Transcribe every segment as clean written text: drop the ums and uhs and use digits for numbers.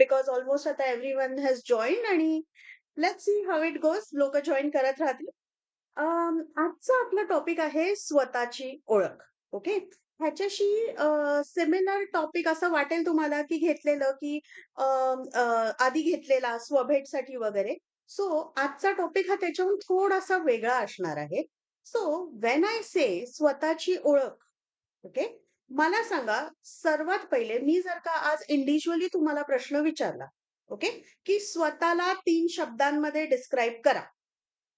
Because almost आता everyone has join आणि let's see how it goes. लोक join करत राहतील. आजचा आपला टॉपिक आहे स्वतःची ओळख. ओके. ह्याच्याशी सिमिलर टॉपिक असं वाटेल तुम्हाला की घेतलेलं की आधी घेतलेला स्वभेटसाठी वगैरे. सो आजचा टॉपिक हा त्याच्याहून थोडासा वेगळा असणार आहे. सो वेन आय से स्वतःची ओळख, ओके, मला सांगा सर्वात पहिले मी जर का आज इंडिव्हिज्युअली तुम्हाला प्रश्न विचारला, ओके, की स्वतःला 3 शब्दांमध्ये डिस्क्राईब करा,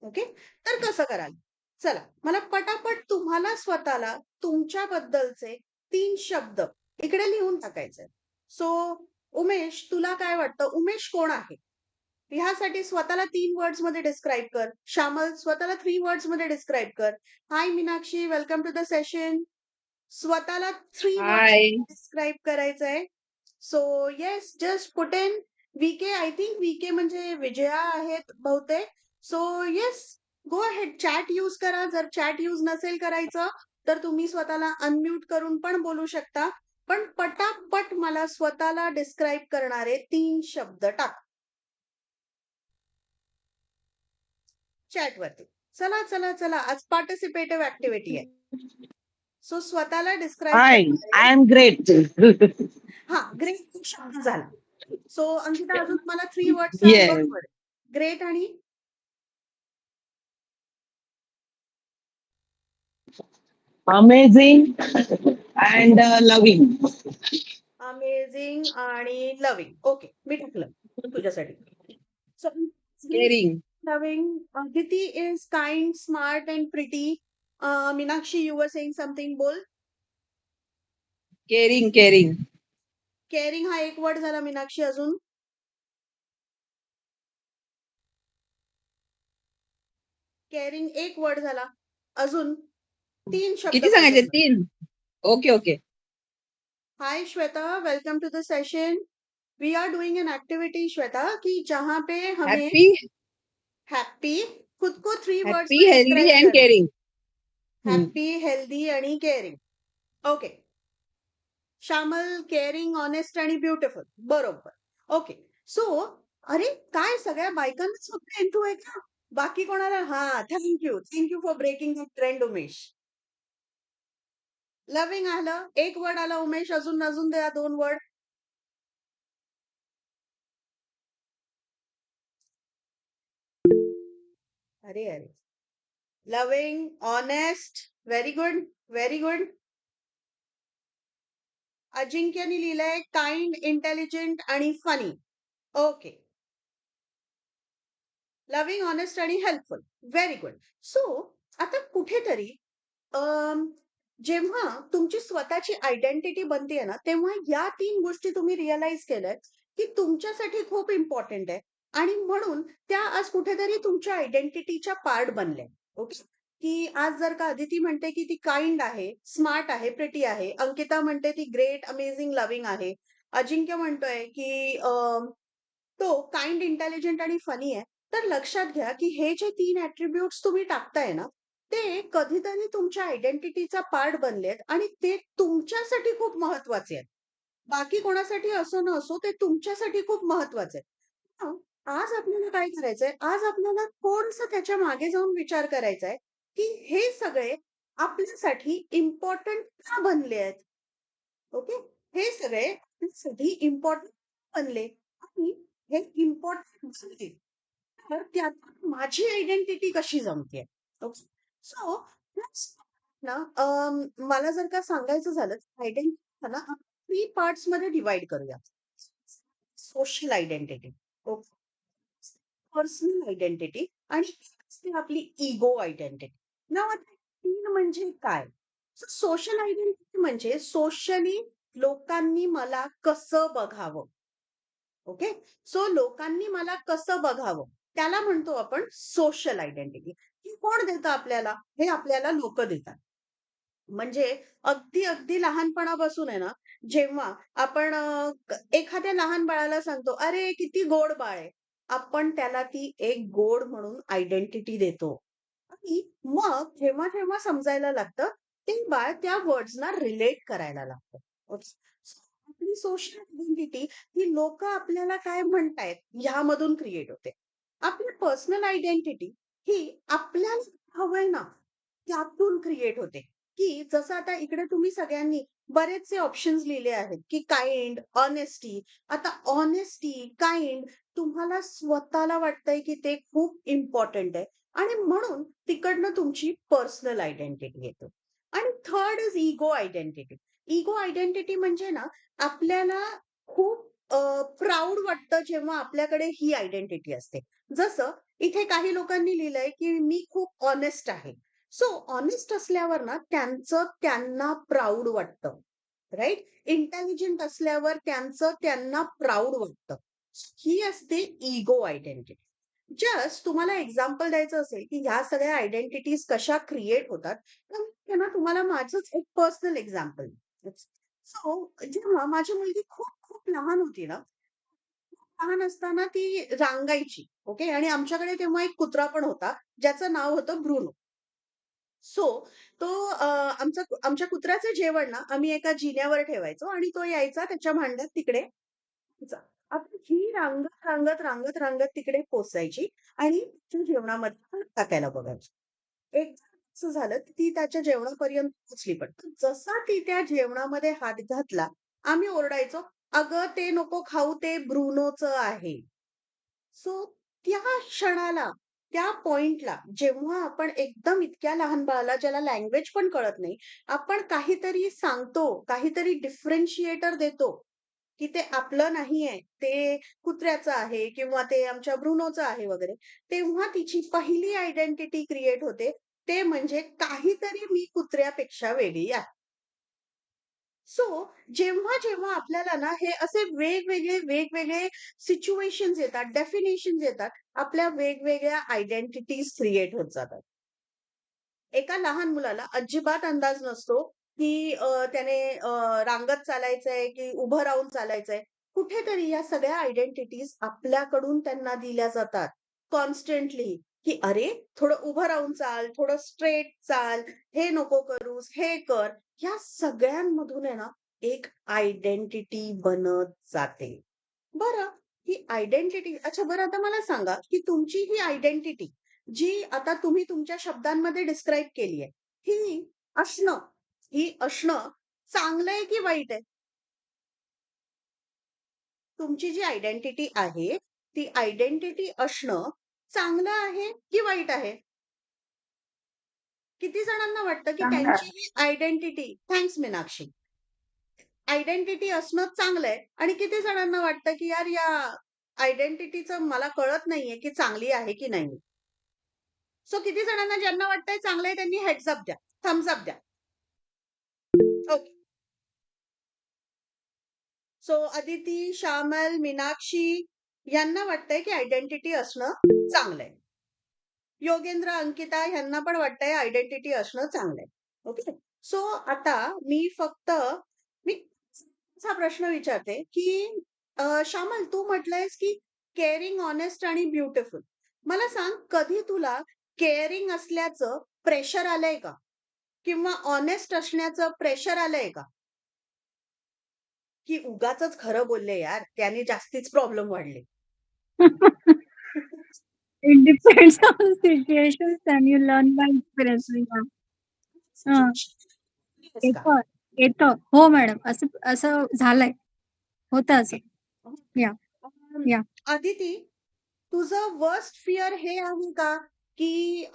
ओके, तर कसं कराल? चला मला पटापट तुम्हाला स्वतःला तुमच्याबद्दलचे 3 शब्द इकडे लिहून टाकायचे. सो उमेश, तुला काय वाटतं उमेश कोण आहे? ह्यासाठी स्वतःला 3 वर्ड्स मध्ये डिस्क्राईब कर. श्यामल, स्वतःला 3 वर्ड्स मध्ये डिस्क्राईब कर. Hi Meenakshi, welcome to the session. स्वतःला 3 वर्ड्स हाय. डिस्क्राईब करायचंय. So yes, just put in VK. I think VK म्हणजे विजया आहेत बहुतेक. So yes, go ahead, chat use करा. जर चॅट यूज नसेल करायचं तर तुम्ही स्वतःला अनम्यूट करून पण बोलू शकता. पण पटापट मला स्वतःला डिस्क्राईब करणारे 3 शब्द टाका चॅट वरती. चला चला चला, आज पार्टिसिपेटिव्ह ऍक्टिव्हिटी आहे. सो स्वतःला डिस्क्राईब हाय. करणारे. I am great. हा, ग्रेट शब्द झाला. सो अंकिता, अजून मला 3 वर्ड सांग येस. बरोबर. ग्रेट आणि अमेझिंग अँड लव्हिंग. अमेझिंग आणि लव्हिंग. ओके, मी टाकलं तुझ्यासाठी. So caring. लव्हिंग. दिती is kind, smart and pretty. Meenakshi, you were saying something, बोल. केअरिंग. केअरिंग. केअरिंग हा 1 वर्ड झाला. मीनाक्षी, अजून? केअरिंग 1 वर्ड झाला. अजून 3 शब्द किती सांगायचे? पाहिजेत. 3. Okay okay. Hi Shweta, welcome to the session. We are doing an activity Shweta, कि जहां पे हमें हॅपी. हैप्पी, खुद को 3 वर्ड्स हॅपी, में हेल्दी डिस्क्राइब अँड करना. केअरिंग. हैप्पी, हेल्दी आणि caring. Okay. Shyamal, caring, honest आणि ब्युटिफुल. बरोबर. ओके. सो अरे काय सगळ्या बायकांनाच फक्त इंटू आहे का? बाकी कोणाला? हा, thank you for breaking the trend Umesh. Loving आलं, 1 वर्ड आला उमेश. अजून अजून द्या 2 वर्ड. अरे अरे, loving, honest, very good, very good. अजिंक्यनी लिहिलंय काइंड, इंटेलिजंट आणि फनी. ओके. लव्हिंग, ऑनेस्ट आणि हेल्पफुल. Very good. सो आता कुठेतरी अम, जेव्हा तुमची स्वतःची आयडेंटिटी बनते ना, तेव्हा या 3 गोष्टी तुम्ही रिअलाइज केल्यात की तुमच्यासाठी खूप इम्पॉर्टंट आहे आणि म्हणून त्या आज कुठेतरी तुमच्या आयडेंटिटीच्या पार्ट बनल्या. ओके. की आज जर का अदिती म्हणते की ती काइंड आहे, स्मार्ट आहे, प्रिटी आहे, अंकिता म्हणते ती ग्रेट, अमेझिंग, लव्हिंग आहे, अजिंक्य म्हणतोय की तो काइंड, इंटेलिजंट आणि फनी आहे, तर लक्षात घ्या की हे जे 3 ऍट्रिब्यूट्स तुम्ही टाकताय ना, ते कधीतरी तुमच्या आयडेंटिटीचा पार्ट बनलेत आणि ते तुमच्यासाठी खूप महत्वाचे आहेत. बाकी कोणासाठी असो न असो, ते तुमच्यासाठी खूप महत्वाचे आहेत. हं, आज आपल्याला काय करायचंय? आज आपल्याला थोडंसं त्याच्या मागे जाऊन विचार करायचा आहे, की हे सगळे आपल्यासाठी इम्पोर्टंट का बनले आहेत? ओके. हे सगळे आपल्यासाठी इम्पोर्टंट बनले आणि हे इम्पोर्टंट झाले, तर त्यात माझी आयडेंटिटी कशी जमते. ओके. सो ना, मला जर का सांगायचं झालं आयडेंटिटी ना, 3 पार्ट्स मध्ये डिवाइड करूया. Social identity, okay, personal identity आणि एक असते आपली इगो आयडेंटिटी. नाव आता 3 म्हणजे काय? सोशल आयडेंटिटी म्हणजे सोशली लोकांनी मला कसं बघावं. ओके. सो लोकांनी मला कसं बघावं त्याला म्हणतो आपण सोशल आयडेंटिटी. ही कोण देतं आपल्याला? हे आपल्याला लोक देतात. म्हणजे अगदी अगदी लहानपणापासून आहे ना, जेव्हा आपण एखाद्या लहान बाळाला सांगतो, अरे किती गोड बाळ आहे, आपण त्याला ती एक गोड म्हणून आयडेंटिटी देतो. आणि मग जेव्हा जेव्हा समजायला लागतं, ते बाळ त्या वर्ड्सना रिलेट करायला लागतं. ओके. आपली सोशल आयडेंटिटी ही लोक आपल्याला काय म्हणतायत ह्यामधून क्रिएट होते. आपली पर्सनल आयडेंटिटी ही आपल्याला हवंय ना त्यातून क्रिएट होते, की जसं आता इकडे तुम्ही सगळ्यांनी बरेचसे ऑप्शन्स लिहिले आहेत, की काइंड, ऑनेस्टी. आता ऑनेस्टी, काइंड तुम्हाला स्वतःला वाटतंय, की ते खूप इम्पोर्टंट आहे आणि म्हणून तिकडनं तुमची पर्सनल आयडेंटिटी येते. आणि third is ego identity. Ego identity म्हणजे ना, आपल्याला खूप प्राउड वाटतं जेव्हा आपल्याकडे ही आयडेंटिटी असते. जसं इथे काही लोकांनी लिहिलंय, की मी खूप ऑनेस्ट आहे. सो ऑनेस्ट असल्यावर ना त्यांचं त्यांना प्राउड वाटतं. राइट? इंटेलिजंट असल्यावर त्यांचं त्यांना प्राउड वाटतं. ही असते इगो आयडेंटिटी. जस्ट तुम्हाला एक्झाम्पल द्यायचं असेल, की ह्या सगळ्या आयडेंटिटीज कशा क्रिएट होतात, तर मी ना तुम्हाला माझंच एक पर्सनल एक्झाम्पल. सो जेव्हा माझी मुलगी खूप खूप लहान होती ना, लहान असताना ती रांगायची. ओके. आणि आमच्याकडे तेव्हा एक कुत्रा पण होता, ज्याचं नाव होतं ब्रुनो. सो तो आमच्या कुत्र्याचं जेवण ना आम्ही एका जिन्यावर ठेवायचो आणि तो यायचा त्याच्या भांड्यात तिकडे जा. आता ही रांगत, रांगत, रांगत, रांगत तिकडे पोहोचायची आणि तिच्या जेवणामध्ये हात टाकायला बघायची. एकदा असं झालं, की ती त्याच्या जेवणापर्यंत पोहोचली पण. जसा ती त्या जेवणामध्ये हात घातला, आम्ही ओरडायचो, "अगं ते नको खाऊ, ते ब्रुनोचं आहे." सो त्या क्षणाला, त्या पॉइंटला जेव्हा आपण एकदम इतक्या लहान बाळाला ज्याला लँग्वेज पण कळत नाही, आपण काहीतरी सांगतो, काहीतरी डिफरन्शिएटर देतो, की ते आपलं नाहीये, ते कुत्र्याचं आहे किंवा ते आमच्या ब्रुनोचं आहे वगैरे. तेव्हा तिची पहिली आयडेंटिटी क्रिएट होते. ते म्हणजे काहीतरी मी कुत्र्यापेक्षा वेगळी आहे. सो जेव्हा आपल्याला ना हे असे वेगवेगळे सिच्युएशन्स येतात, डेफिनेशन्स येतात, आपल्या वेगवेगळ्या आयडेंटिटीज क्रिएट होत जातात. एका लहान मुलाला अजिबात अंदाज नसतो, की त्याने रांगत चालायचंय, की उभं राहून चालायचंय. कुठेतरी या सगळ्या आयडेंटिटीज आपल्याकडून त्यांना दिल्या जातात कॉन्स्टंटली, की "अरे, थोडं उभं राहून चाल, थोडं स्ट्रेट चाल, हे नको करूस, हे कर." ह्या सगळ्यांमधून आहे ना, एक आयडेंटिटी बनत जाते. बरं, ही आयडेंटिटी अच्छा बरं आता मला सांगा, की तुमची ही आयडेंटिटी जी आता तुम्ही तुमच्या शब्दांमध्ये डिस्क्राईब केली आहे, ही असणं ही असणं चांगलं आहे की वाईट आहे? तुमची जी आयडेंटिटी आहे, ती आयडेंटिटी असणं चांगलं आहे की वाईट आहे? किती जणांना वाटतं, की चांगलं त्यांची आहे. ही आयडेंटिटी थँक्स मीनाक्षी. आयडेंटिटी असणं चांगलं आहे आणि किती जणांना वाटतं, की यार या आयडेंटिटीचं मला कळत नाहीये, की चांगली आहे की नाही? सो किती जणांना ज्यांना वाटतंय चांगलं आहे त्यांनी हेड्स अप द्या, थम्स अप द्या. ओके. सो अदिती, श्यामल, मीनाक्षी यांना वाटतंय की आयडेंटिटी असणं चांगलं आहे. योगेंद्र, अंकिता ह्यांना पण वाटतंय आयडेंटिटी असणं चांगलं आहे. ओके. सो आता मी असा प्रश्न विचारते, की श्यामल तू म्हटलंयस की केअरिंग, ऑनेस्ट आणि ब्युटिफुल. मला सांग कधी तुला केअरिंग असल्याचं प्रेशर आलंय का? किंवा ऑनेस्ट असण्याचं प्रेशर आलंय का? की उगाचच खरं बोलले यार, त्याने जास्तीच प्रॉब्लेम वाढले. It depends on situations and you learn by experience. Yeah. हां, येस का? येतं, येतं. हो मॅडम. असं असं झालंय. होतं असं. या, अं, या. अदिती, तुझं वर्स्ट फिअर हे आहे का, की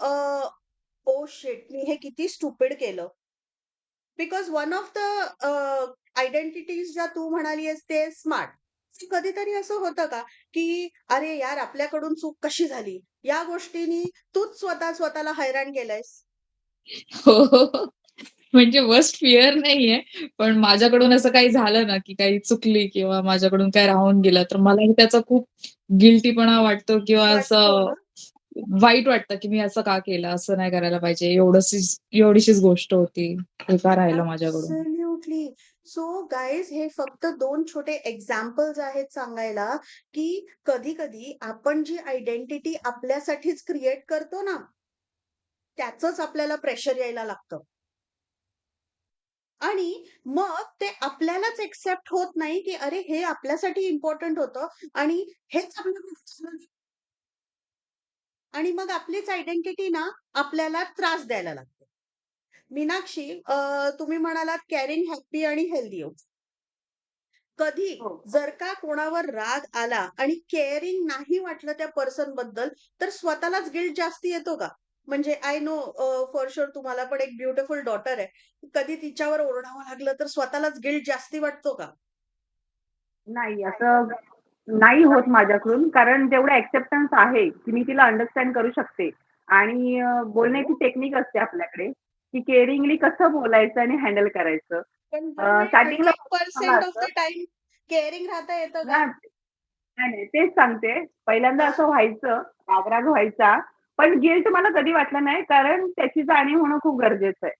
ओह शिट! मी हे किती स्टुपिड केलं. Because one of the identities ज्या तू म्हणाली आहेस ते स्मार्ट. कधीतरी असं होतं का, की अरे यार आपल्याकडून चूक कशी झाली? या गोष्टींनी तूच स्वतःला हैराण केलंयस? हो, हो, हो. म्हणजे वर्स्ट फिअर नाहीये. पण माझ्याकडून असं काही झालं ना, की काही चुकली किंवा माझ्याकडून काही राहून गेलं, तर मलाही त्याचा खूप गिल्टीपणा वाटतो किंवा वाटतो असं ना? वाईट वाटतं, की मी असं का केलं? असं नाही करायला पाहिजे. एवढीशीच गोष्ट होती. हे का राहिलं माझ्याकडून? ॲब्सोल्युटली. सो गाईज हे फक्त 2 छोटे एक्झाम्पल्स आहेत सांगायला, की कधी-कधी आपण जी आयडेंटिटी आपल्यासाठीच क्रिएट करतो ना, त्याचंच आपल्याला प्रेशर यायला लागतं. आणि मग ते आपल्यालाच एक्सेप्ट होत नाही, की अरे हे आपल्यासाठी इम्पोर्टंट होतं आणि हेच आपल्याला आणि मग आपलीच आयडेंटिटी ना आपल्याला त्रास द्यायला लागते. मीनाक्षी तुम्ही म्हणालात केअरिंग, हॅपी आणि हेल्दी. कधी हो. जर का कोणावर राग आला आणि केअरिंग नाही वाटलं त्या पर्सन बद्दल, तर स्वतःलाच गिल्ट जास्ती येतो का? म्हणजे आय नो फॉर शुअर तुम्हाला पण एक ब्युटिफुल डॉटर आहे. कधी तिच्यावर ओरडावं लागलं तर स्वतःलाच गिल्ट जास्ती वाटतो का? नाही, असं नाही होत माझ्याकडून. कारण तेवढं एक्सेप्टन्स आहे, की मी तिला अंडरस्टँड करू शकते आणि बोलण्याची टेक्निक असते आपल्याकडे, की केअरिंगली कसं बोलायचं आणि हँडल करायचं. पण तुम्ही स्टार्टिंगला मला 100% ऑफ असं द टाईम केअरिंग राहता येतं का? हां, नाही, नाही. तेच सांगते. पहिल्यांदा हां. असं व्हायचं, राग-राग व्हायचा. पण गिल्ट मला कधी वाटलं नाही, कारण त्याची जाणीव होणं खूप गरजेचं आहे.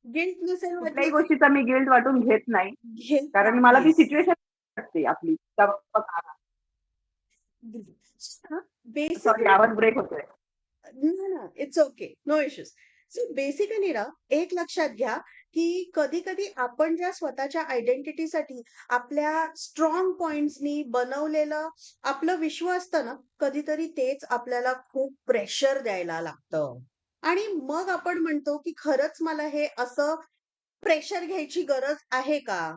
गिल्ट नसेल कुठल्याही वाटलं तर गोष्टीचा मी गिल्ट वाटून घेत नाही. घेत कारण मला ती नाहीस. सिच्युएशन असते आपली. सॉरी, बेसिकली आवाज ब्रेक होतोय. ना, ना. It's okay. No issues. So basically ना, एक लक्षात घ्या, की कधी-कधी आपण ज्या स्वतःच्या आयडेंटिटीसाठी आपल्या स्ट्राँग पॉइंट्सनी बनवलेलं आपलं विश्व असतं ना, कधीतरी तेच आपल्याला खूप प्रेशर द्यायला लागतं. आणि मग आपण म्हणतो, की खरंच मला हे असं प्रेशर घ्यायची गरज आहे का?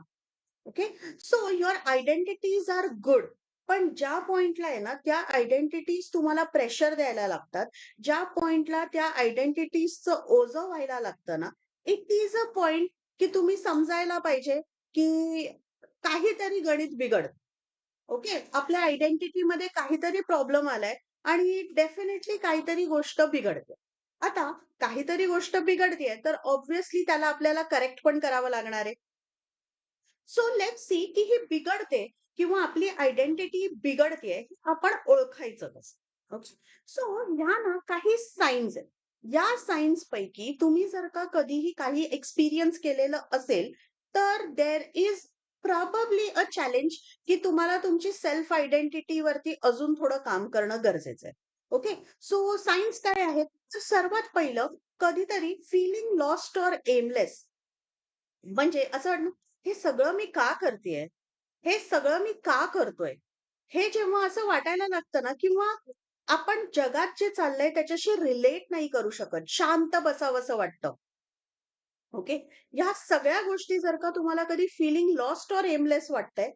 Okay. So your identities are good. पण ज्या पॉइंटला आहे ना, त्या आयडेंटिटीज तुम्हाला प्रेशर द्यायला लागतात. ज्या पॉइंटला त्या आयडेंटिटीजचं ओझं व्हायला लागतं ना, इट इज अ पॉइंट की तुम्ही समजायला पाहिजे, की काहीतरी गणित बिघडतं. ओके. आपल्या आयडेंटिटीमध्ये काहीतरी प्रॉब्लेम आलाय आणि डेफिनेटली काहीतरी गोष्ट बिघडते. आता काहीतरी गोष्ट बिघडतेय, तर ऑब्व्हियसली त्याला आपल्याला करेक्ट पण करावं लागणार आहे. सो लेट्स सी की ही बिघडते किंवा आपली आयडेंटिटी बिघडतेय, हे आपण ओळखायचं कसं? ओके. सो ह्या ना काही साइन्स आहेत. या साइन्स पैकी तुम्ही जर का कधीही काही एक्सपिरियन्स केलेलं असेल, तर there is probably a challenge की तुम्हाला तुमची सेल्फ आयडेंटिटी वरती अजून थोडं काम करणं गरजेचं आहे. ओके. सो सायन्स काय आहेत? तर सर्वात पहिलं, कधीतरी फीलिंग लॉस्ट ऑर एमलेस म्हणजे असं वाटणं, हे सगळं मी का करतेय? हे सगळं मी का करतोय? हे जेव्हा असं वाटायला लागतं ना किंवा आपण जगात जे चाललंय त्याच्याशी रिलेट नाही करू शकत. शांत बसावसं वाटतं. ओके. ह्या सगळ्या गोष्टी जर का तुम्हाला कधी फीलिंग लॉस्ट ऑर एमलेस वाटतंय,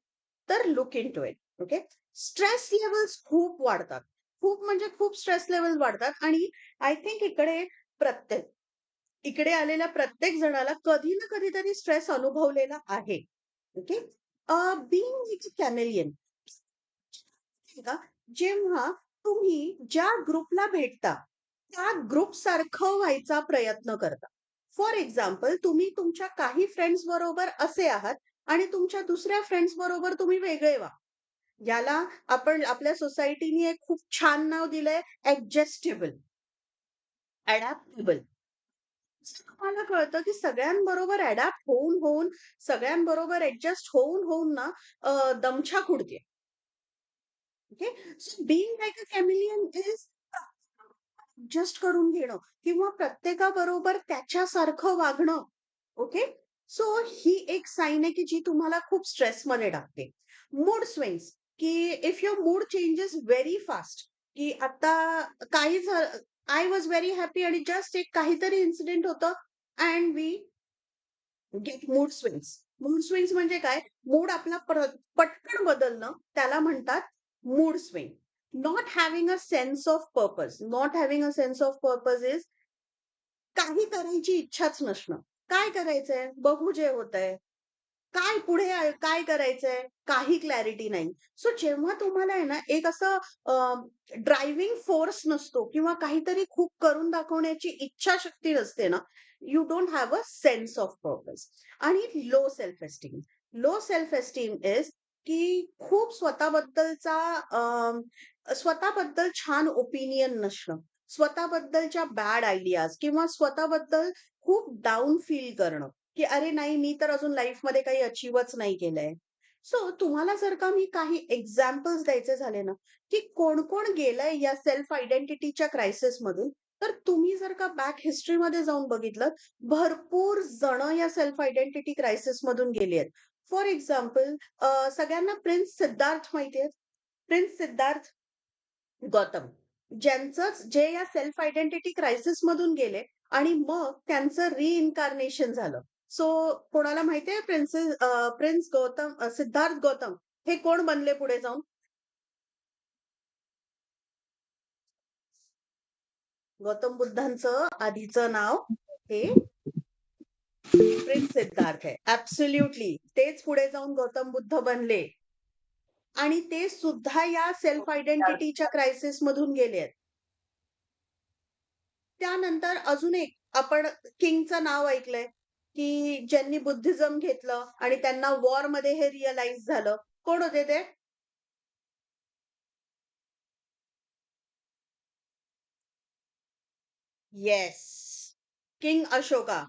तर look into it. Okay. Stress levels खूप वाढतात. खूप म्हणजे खूप स्ट्रेस लेव्हल्स वाढतात आणि आय थिंक इकडे आलेल्या प्रत्येक जणाला कधी ना कधीतरी स्ट्रेस अनुभवलेला आहे. ओके. बीइंग लाइक अ कॅमेलियन का जेव्हा तुम्ही ज्या ग्रुपला भेटता, त्या ग्रुप सारखं व्हायचा प्रयत्न करता. फॉर एक्झाम्पल तुम्ही तुमच्या काही फ्रेंड्स बरोबर असे आहात आणि तुमच्या दुसऱ्या फ्रेंड्स बरोबर तुम्ही वेगळे व्हा. याला आपण आपल्या सोसायटीने एक खूप छान नाव दिलंय ॲडजस्टेबल, अडॅप्टेबल. तुम्हाला कळतं की सगळ्यांबरोबर अडॅप्ट होऊन सगळ्यांबरोबर ॲडजस्ट होऊन ना दमछाक उडतेय. Okay. So being like a chameleon is adjust करून घेणं किंवा प्रत्येकाबरोबर त्याच्यासारखं वागणं. ओके. सो ही एक साइन आहे की जी तुम्हाला खूप स्ट्रेसमध्ये टाकते. मूड स्विंग्स की if your mood changes very fast की आता काही आय वॉज व्हेरी हॅपी आणि जस्ट एक काहीतरी इन्सिडेंट होतं and we get mood swings. Mood swings म्हणजे काय? मूड आपला पटकन बदलणं त्याला म्हणतात mood swing. Not having a sense of purpose. Not having a sense of purpose is काही करायची इच्छाच नसणं. काय करायचंय? बघू जे होतंय. काय पुढे काय करायचंय? काही क्लॅरिटी नाही. सो जेव्हा तुम्हाला आहे ना एक असं ड्रायव्हिंग फोर्स नसतो किंवा काहीतरी खूप करून दाखवण्याची इच्छाशक्ती नसते ना, you don't have a sense of purpose. आणि low self esteem. Low self esteem is की खूप स्वतःबद्दल छान ओपिनियन नसणं. स्वतःबद्दलच्या बॅड आयडियाज किंवा स्वतःबद्दल खूप डाउन फील करणं. की अरे नाही मी तर अजून लाईफमध्ये काही अचीव्हच नाही केलंय. सो तुम्हाला जर का मी काही एक्झाम्पल्स द्यायचे झाले ना, की कोण-कोण गेलंय या सेल्फ आयडेंटिटीच्या क्रायसिसमधून, तर तुम्ही जर का बॅक हिस्ट्रीमध्ये जाऊन बघितलं, भरपूर जण या सेल्फ आयडेंटिटी क्रायसिसमधून गेली आहेत. फॉर एक्झाम्पल सगळ्यांना प्रिन्स सिद्धार्थ माहिती आहे? प्रिन्स सिद्धार्थ गौतम, जे या सेल्फ आयडेंटिटी क्रायसिसमधून गेले आणि मग त्यांचं रिइन्कार्नेशन झालं. सो कोणाला माहितीये प्रिन्स गौतम सिद्धार्थ गौतम हे कोण बनले पुढे जाऊन? गौतम बुद्धांचं आधीचं नाव हे प्रिन्स सिद्धार्थ आहे. ऍब्सोल्युटली. तेच पुढे जाऊन गौतम बुद्ध बनले. आणि ते सुद्धा या सेल्फ आयडेंटिटीच्या क्रायसिस मधून गेले आहेत. त्यानंतर अजून एक आपण किंगचं नाव ऐकलंय, की ज्यांनी बुद्धिझम घेतलं आणि त्यांना वॉर मध्ये हे रिअलाइज झालं. कोण होते ते? Yes, king Ashoka.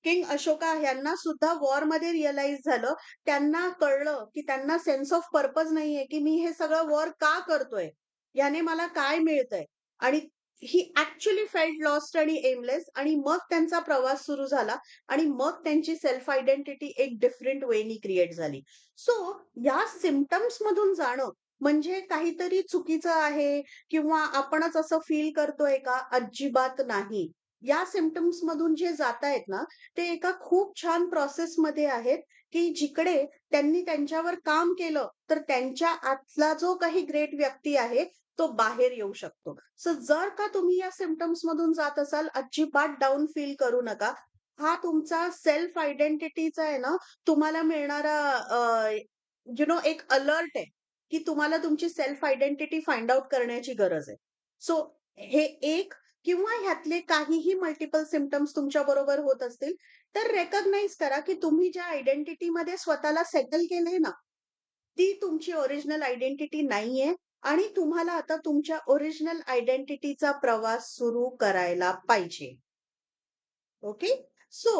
King Ashoka यांना सुद्धा वॉर मध्ये रिअलाइज झालं. त्यांना कळलं की त्यांना सेन्स ऑफ पर्पज नाहीये, की मी हे सगळं वॉर का करतोय, याने मला काय मिळतंय. आणि ही ऍक्च्युली फेल्ट लॉस्ट आणि एमलेस. आणि मग त्यांचा प्रवास सुरू झाला आणि मग त्यांची सेल्फ आयडेंटिटी एक डिफरंट वेनी क्रिएट झाली. सो या सिम्पटम्स मधून जाणं म्हणजे काहीतरी चुकीचं आहे किंवा आपणच असं फील करतोय का? अजिबात नाही. या सिम्पटम्स मधून जे जातायत ना, ते एका खूप छान प्रोसेसमध्ये आहेत, की जिकडे त्यांनी त्यांच्यावर काम केलं, तर त्यांच्या आतला जो काही ग्रेट व्यक्ती आहे, तो बाहेर येऊ शकतो. सो जर का तुम्ही या सिम्पटम्स मधून जात असाल, अजिबात डाउन फील करू नका. हा तुमचा सेल्फ आयडेंटिटीचा आहे ना, तुम्हाला मिळणारा एक अलर्ट आहे, की तुम्हाला तुमची सेल्फ आयडेंटिटी फाइंड आउट करण्याची गरज आहे. सो हे एक किंवा ह्यातले काहीही मल्टिपल सिम्पटम्स तुमच्या बरोबर होत असतील, तर रेकॉग्नाइज करा, की तुम्ही ज्या आयडेंटिटीमध्ये स्वतःला सेटल केलंय ना, ती तुमची ओरिजिनल आयडेंटिटी नाहीये आणि तुम्हाला आता तुमच्या ओरिजिनल आयडेंटिटीचा प्रवास सुरू करायला पाहिजे. ओके? सो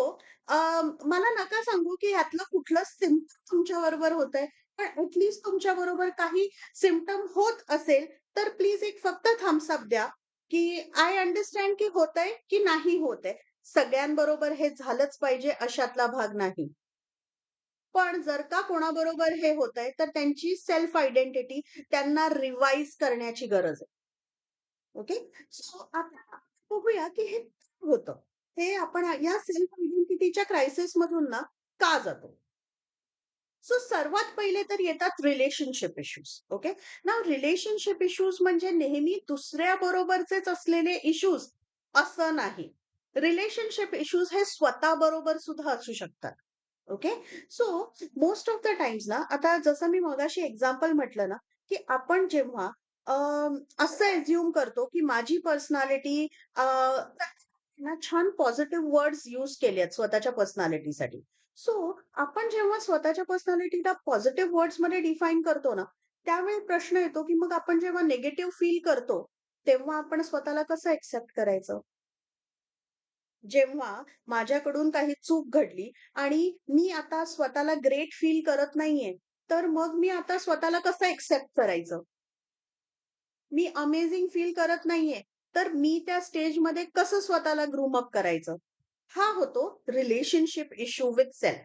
मला नका सांगू, की ह्यातलं कुठलं सिम्पटम तुमच्या बरोबर होतंय. पण ॲटलीस्ट तुमच्या बरोबर काही सिम्पटम होत असेल, तर प्लीज एक फक्त थम्स अप द्या, की आय अंडरस्टँड की होतंय की नाही होतंय. सगळ्यांबरोबर हे झालंच पाहिजे अशातला भाग नाही. पण जर का कोणाबरोबर हे होतंय, तर त्यांची सेल्फ आयडेंटिटी त्यांना रिवाइज करण्याची गरज आहे. ओके? सो आता बघूया, की हे का होतं. हे आपण या सेल्फ आयडेंटिटीच्या क्रायसिसमधून ना का जातो? सो सर्वात पहिले तर येतात relationship issues. Okay? Now relationship issues म्हणजे नेहमी दुसऱ्याबरोबरचेच असलेले इश्यूज असं नाही. रिलेशनशिप इश्यूज हे स्वतःबरोबर सुद्धा असू शकतात. Okay? So most of the times ना, आता जसं मी मगाशी एक्झाम्पल म्हटलं ना, की आपण जेव्हा असं एझ्युम करतो, की माझी पर्सनॅलिटी ना छान पॉझिटिव्ह वर्ड्स यूज केलेत स्वतःच्या पर्सनॅलिटीसाठी. सो आपण जेव्हा स्वतःच्या पर्सनॅलिटीला पॉझिटिव्ह वर्ड्समध्ये डिफाईन करतो ना, त्यावेळी प्रश्न येतो, की मग आपण जेव्हा निगेटिव्ह फील करतो, तेव्हा आपण स्वतःला कसं एक्सेप्ट करायचं? जेव्हा माझ्याकडून काही चूक घडली आणि मी आता स्वतःला ग्रेट फील करत नाहीये, तर मग मी आता स्वतःला कसं एक्सेप्ट करायचं? मी अमेझिंग फील करत नाहीये, तर मी त्या स्टेजमध्ये कसं स्वतःला ग्रूम अप करायचं? हा होतो रिलेशनशिप इश्यू विथ सेल्फ.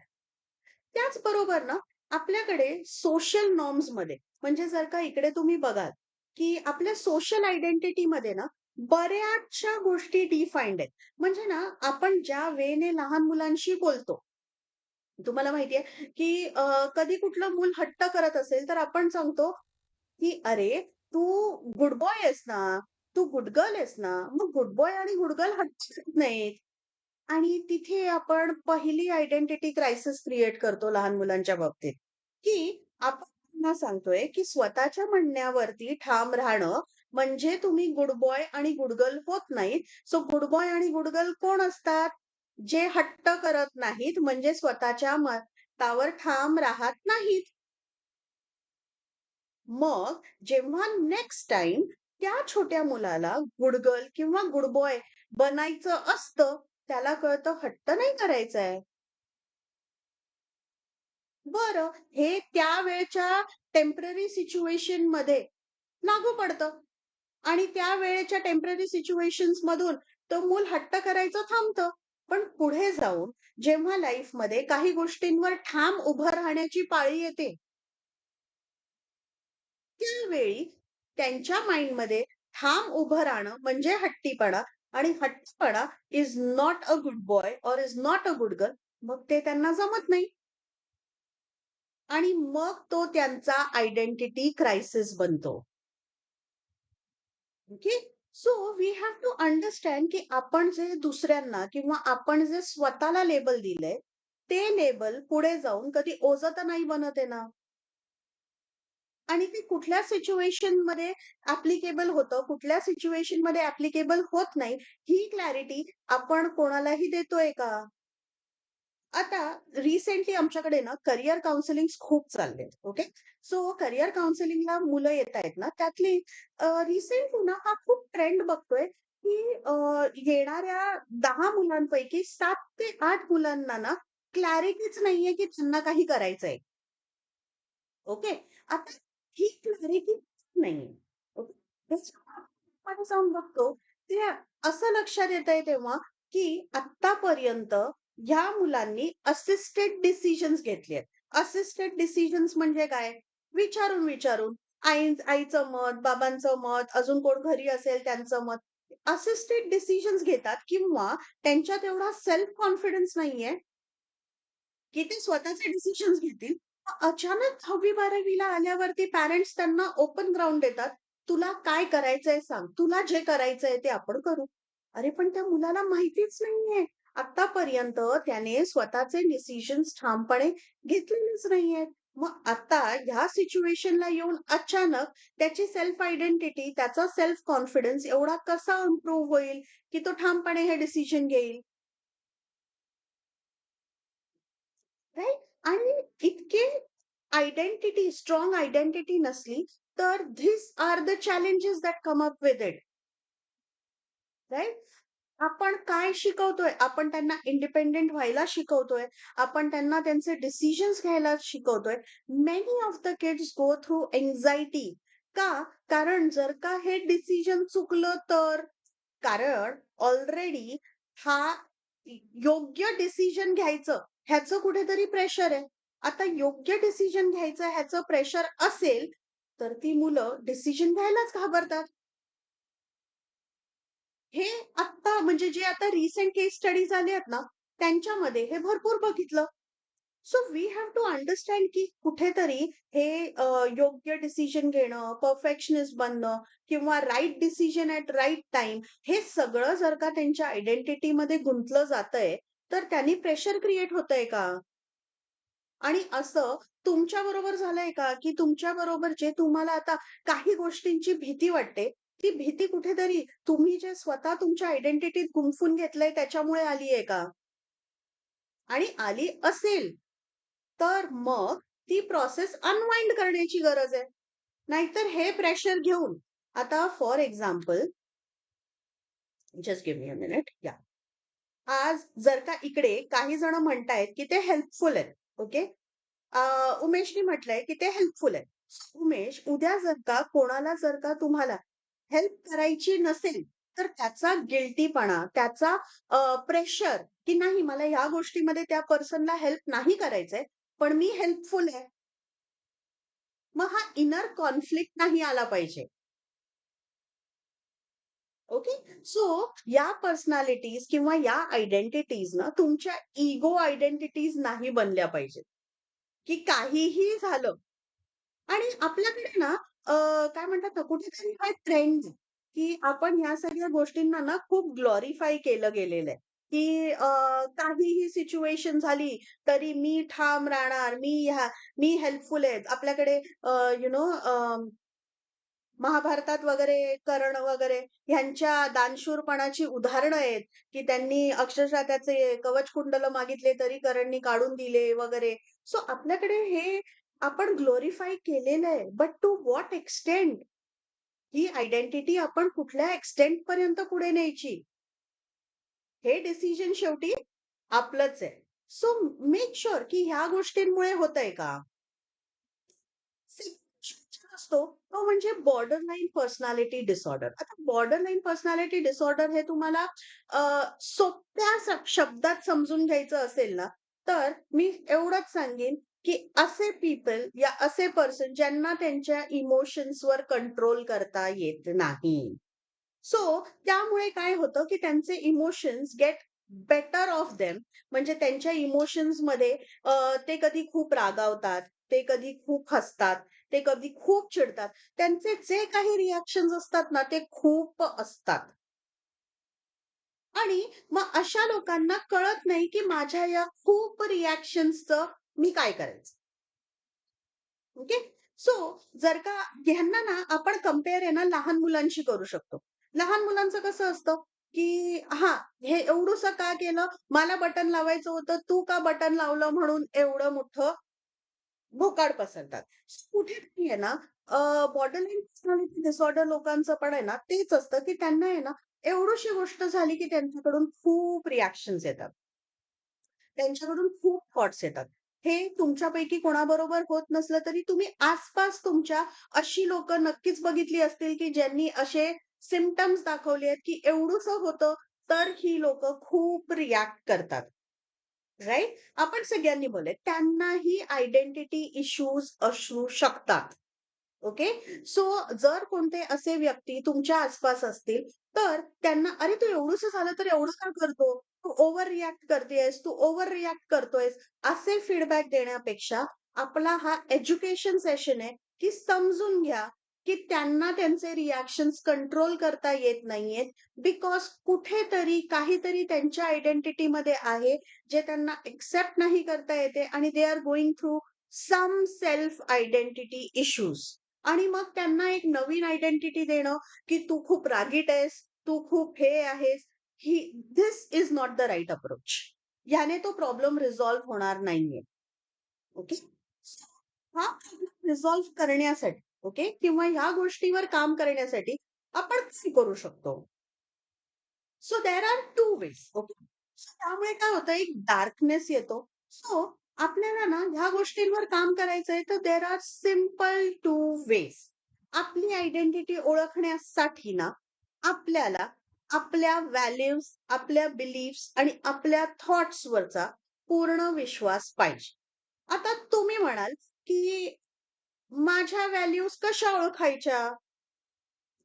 त्याचबरोबर ना, आपल्याकडे सोशल नॉर्म्समध्ये म्हणजे जर का इकडे तुम्ही बघाल, की आपल्या सोशल आयडेंटिटीमध्ये ना, बऱ्याचशा गोष्टी डिफाईन्ड आहेत. म्हणजे ना, आपण ज्या वेने लहान मुलांशी बोलतो, तुम्हाला माहिती आहे, की कधी कुठलं मूल हट्ट करत असेल, तर आपण सांगतो, की "अरे, तू गुड बॉय आहेस ना, तू गुड गर्ल आहेस ना." मग गुड बॉय आणि गुड गर्ल हट्ट करत नाहीत. आणि तिथे आपण पहिली आयडेंटिटी क्रायसिस क्रिएट करतो लहान मुलांच्या बाबतीत, की आपण त्यांना सांगतोय, की स्वतःच्या म्हणण्यावरती ठाम राहणं म्हणजे तुम्ही गुड बॉय आणि गुड गर्ल होत नाहीत. सो गुड बॉय आणि गुड गर्ल कोण असतात? जे हट्ट करत नाहीत म्हणजे स्वतःच्या मतावर ठाम राहत नाहीत. मग जेव्हा नेक्स्ट टाइम त्या छोट्या मुलाला गुड गर्ल किंवा गुड बॉय बनायचं असतं, त्याला कळतं हट्ट नाही करायचा आहे. बरं, हे त्यावेळच्या टेम्पररी सिच्युएशनमध्ये लागू पडतं. आणि त्या वेळेच्या टेम्पररी सिच्युएशन्स मधून तो मूल हट्ट करायचं थांबतं. पण पुढे जाऊन जेव्हा लाईफमध्ये काही गोष्टींवर ठाम उभं राहण्याची पाळी येते, त्यावेळी त्यांच्या माइंडमध्ये ठाम उभं राहणं म्हणजे हट्टीपणा, आणि हट्टीपणा is not a good boy और is not a good girl. मग ते त्यांना जमत नाही आणि मग तो त्यांचा आयडेंटिटी क्रायसिस बनतो. Okay. So we have to understand की आपण जे दुसऱ्यांना किंवा आपण जे स्वतःला लेबल दिलंय, ते लेबल पुढे जाऊन कधी ओझं तर नाही बनत आहे ना. आणि ते कुठल्या सिच्युएशन मध्ये ऍप्लिकेबल होतं, कुठल्या सिच्युएशन मध्ये ऍप्लिकेबल होत नाही, ही क्लॅरिटी आपण कोणालाही देतोय का? आता रिसेंटली आमच्याकडे ना करिअर काउन्सिलिंग खूप चालले. ओके. सो करिअर काउन्सिलिंगला मुलं येत आहेत ना, त्यातली रिसेंटली ना हा खूप ट्रेंड बघतोय की येणाऱ्या 10 मुलांपैकी 7 ते 8 मुलांना ना क्लॅरिटीच नाहीये की त्यांना काही करायचंय. ओके. आता ही क्लॅरिटी नाहीये. ओके. मध्ये जाऊन बघतो, ते असं लक्षात येतंय तेव्हा, की आत्तापर्यंत ह्या मुलांनी असिस्टेड डिसिजन्स घेतलेत. असिस्टेड डिसिजन्स म्हणजे काय? विचारून, आईचं मत, बाबांचं मत, अजून कोण घरी असेल त्यांचं मत. असिस्टेड डिसिजन्स घेतात किंवा त्यांच्यात एवढा सेल्फ कॉन्फिडन्स नाहीये, की ते स्वतःचे डिसिजन्स घेतील. अचानक 10वी-12वीला आल्यावरती पॅरेंट्स त्यांना ओपन ग्राउंड देतात. तुला काय करायचंय सांग. तुला जे करायचंय ते आपण करू. अरे पण त्या मुलाला माहितीच नाहीये. आतापर्यंत त्याने स्वतःचे डिसिजन्स ठामपणे घेतलेलेच नाहीयेत. मग आता ह्या सिच्युएशनला येऊन अचानक त्याची सेल्फ आयडेंटिटी, त्याचा सेल्फ कॉन्फिडन्स एवढा कसा इम्प्रूव्ह होईल, की तो ठामपणे हे डिसिजन घेईल? राइट? आणि इतके आयडेंटिटी, स्ट्रॉंग आयडेंटिटी नसली, तर this are the challenges that come up with it. Right? आपण काय शिकवतोय? आपण त्यांना इंडिपेंडेंट व्हायला शिकवतोय. आपण त्यांना त्यांचे डिसिजन्स घ्यायला शिकवतोय. Many of the kids go through anxiety. का? कारण जर का हे डिसिजन चुकलं तर? कारण ऑलरेडी हा योग्य डिसिजन घ्यायचं ह्याचं कुठेतरी प्रेशर आहे. आता योग्य डिसिजन घ्यायचं ह्याचं प्रेशर असेल, तर ती मुलं डिसिजन घ्यायलाच घाबरतात. हे आत्ता म्हणजे जे आता रिसेंट केस स्टडी झाले आहेत ना, त्यांच्यामध्ये हे भरपूर बघितलं. So we have to understand की कुठेतरी हे योग्य डिसिजन घेणं, परफेक्शनिस्ट बनणं किंवा right decision at right time, हे सगळं जर का त्यांच्या आयडेंटिटीमध्ये गुंतलं जातंय, तर त्यांनी प्रेशर क्रिएट होतंय का? आणि असं तुमच्याबरोबर झालंय का, की तुमच्याबरोबर जे तुम्हाला आता काही गोष्टींची भीती वाटते, ती भीती कुठेतरी तुम्ही जे स्वतः तुमच्या आयडेंटिटीत गुंफून घेतलंय त्याच्यामुळे आलीये का? आणि आली असेल, तर मग ती प्रोसेस अनवाइंड करण्याची गरज आहे. नाहीतर हे प्रेशर घेऊन आता for example, just give me a minute. या. आज जर का इकडे काही जण म्हणतायत, की ते हेल्पफुल आहेत. ओके. उमेशनी म्हटलंय, की ते हेल्पफुल आहे. उमेश, उद्या जर का कोणाला जर का तुम्हाला हेल्प करायची नसेल, तर त्याचा गिल्टीपणा, त्याचा प्रेशर, की नाही मला ह्या गोष्टीमध्ये त्या पर्सनला हेल्प नाही करायचंय, पण मी हेल्पफुल आहे. मग हा इनर कॉन्फ्लिक्ट नाही आला पाहिजे. ओके. सो या पर्सनॅलिटीज किंवा या आयडेंटिटीज ना तुमच्या इगो आयडेंटिटीज नाही बनल्या पाहिजेत, की काहीही झालं. आणि आपल्याकडे ना काय म्हणतात ना, कुठेतरी हा ट्रेंड की आपण ह्या सगळ्या गोष्टींना ना खूप ग्लोरीफाय केलं गेलेलं आहे, की काहीही सिच्युएशन झाली तरी मी ठाम राहणार, मी हेल्पफुल आहे. आपल्याकडे यु नो महाभारतात वगैरे कर्ण वगैरे ह्यांच्या दानशूरपणाची उदाहरणं आहेत, की त्यांनी अक्षरशः त्याचे कवचकुंडलं मागितले तरी करणनी काढून दिले वगैरे. सो आपल्याकडे हे आपण ग्लोरीफाय केलेलं आहे. But to what extent? ही आयडेंटिटी आपण कुठल्या एक्सटेंट पर्यंत पुढे न्यायची? हे डिसिजन शेवटी आपलंच आहे. सो मेक शुअर की ह्या गोष्टींमुळे होतंय का? असतो तो म्हणजे बॉर्डरलाईन पर्सनॅलिटी डिसऑर्डर. आता बॉर्डरलाईन पर्सनॅलिटी डिसऑर्डर हे तुम्हाला सोप्या शब्दात समजून घ्यायचं असेल ना, तर मी एवढंच सांगेन, की असे पीपल या असे पर्सन ज्यांना त्यांच्या इमोशन्सवर कंट्रोल करता येत नाही. सो त्यामुळे काय होतं, की त्यांचे emotions get better of them. म्हणजे त्यांच्या इमोशन्समध्ये ते कधी खूप रागावतात, ते कधी खूप हसतात, ते कधी खूप चिडतात. त्यांचे जे काही रिएक्शन्स असतात ना, ते खूप असतात. आणि मग अशा लोकांना कळत नाही, की माझ्या या खूप रिएक्शन्सचं मी काय करायचं? ओके. सो जर का ह्यांना ना आपण कंपेअर आहे ना लहान मुलांशी करू शकतो. लहान मुलांचं कसं असतं, की हां, हे एवढुसं का केलं? मला बटन लावायचं होतं, तू का बटन लावलं म्हणून एवढं मोठं भोकाड पसरतात. कुठेतरी आहे ना बॉर्डरलाईन पर्सनॅलिटी डिसऑर्डर लोकांचं पण आहे ना तेच असतं, की त्यांना आहे ना एवढीशी गोष्ट झाली, की त्यांच्याकडून खूप रिएक्शन्स येतात. त्यांच्याकडून खूप थॉट्स येतात. हे तुमच्यापैकी कोणाबरोबर होत नसलं तरी तुम्ही आसपास तुमच्या अशी लोकं नक्कीच बघितली असतील, की ज्यांनी असे सिम्प्टम्स दाखवले आहेत, की एवढुसं होतं, तर ही लोकं खूप रिएक्ट करतात. राइट? आपण सगळ्यांनी बोलले त्यांनाही आयडेंटिटी इश्यूज असू शकतात. ओके. सो जर कोणते असे व्यक्ती तुमच्या आसपास असतील, तर त्यांना "अरे, तू एवढंसं झालं तर एवढं का करतो? तू ओव्हर रिएक्ट करतेयस, तू ओव्हर रिएक्ट करतोयस." असे फीडबॅक देण्यापेक्षा आपला हा एज्युकेशन सेशन आहे, की समजून घ्या, की त्यांना त्यांचे रिएक्शन्स कंट्रोल करता येत नाहीयेत. बिकॉज कुठेतरी काहीतरी त्यांच्या आयडेंटिटीमध्ये आहे, जे त्यांना एक्सेप्ट नाही करता येते आणि they are going through some self identity issues. आणि मग त्यांना एक नवीन आयडेंटिटी देणं, की तू खूप रागीट आहेस, तू खूप हे आहेस, ही this is not the right approach. ह्याने तो प्रॉब्लेम रिझॉल्व्ह होणार नाहीये. ओके. हा रिझॉल्व्ह करण्यासाठी ओके किंवा ह्या गोष्टीवर काम करण्यासाठी आपण काय करू शकतो? So there are two ways. Okay. So त्यामुळे काय होतं एक डार्कनेस येतो. सो आपल्याला ना ह्या गोष्टींवर काम करायचंय तर there are simple two ways. आपली आयडेंटिटी ओळखण्यासाठी ना आपल्याला आपल्या व्हॅल्यूज, आपल्या बिलीफ्स आणि आपल्या थॉट्स वरचा पूर्ण विश्वास पाहिजे. आता तुम्ही म्हणाल, की माझ्या व्हॅल्यूज कशा ओळखायच्या?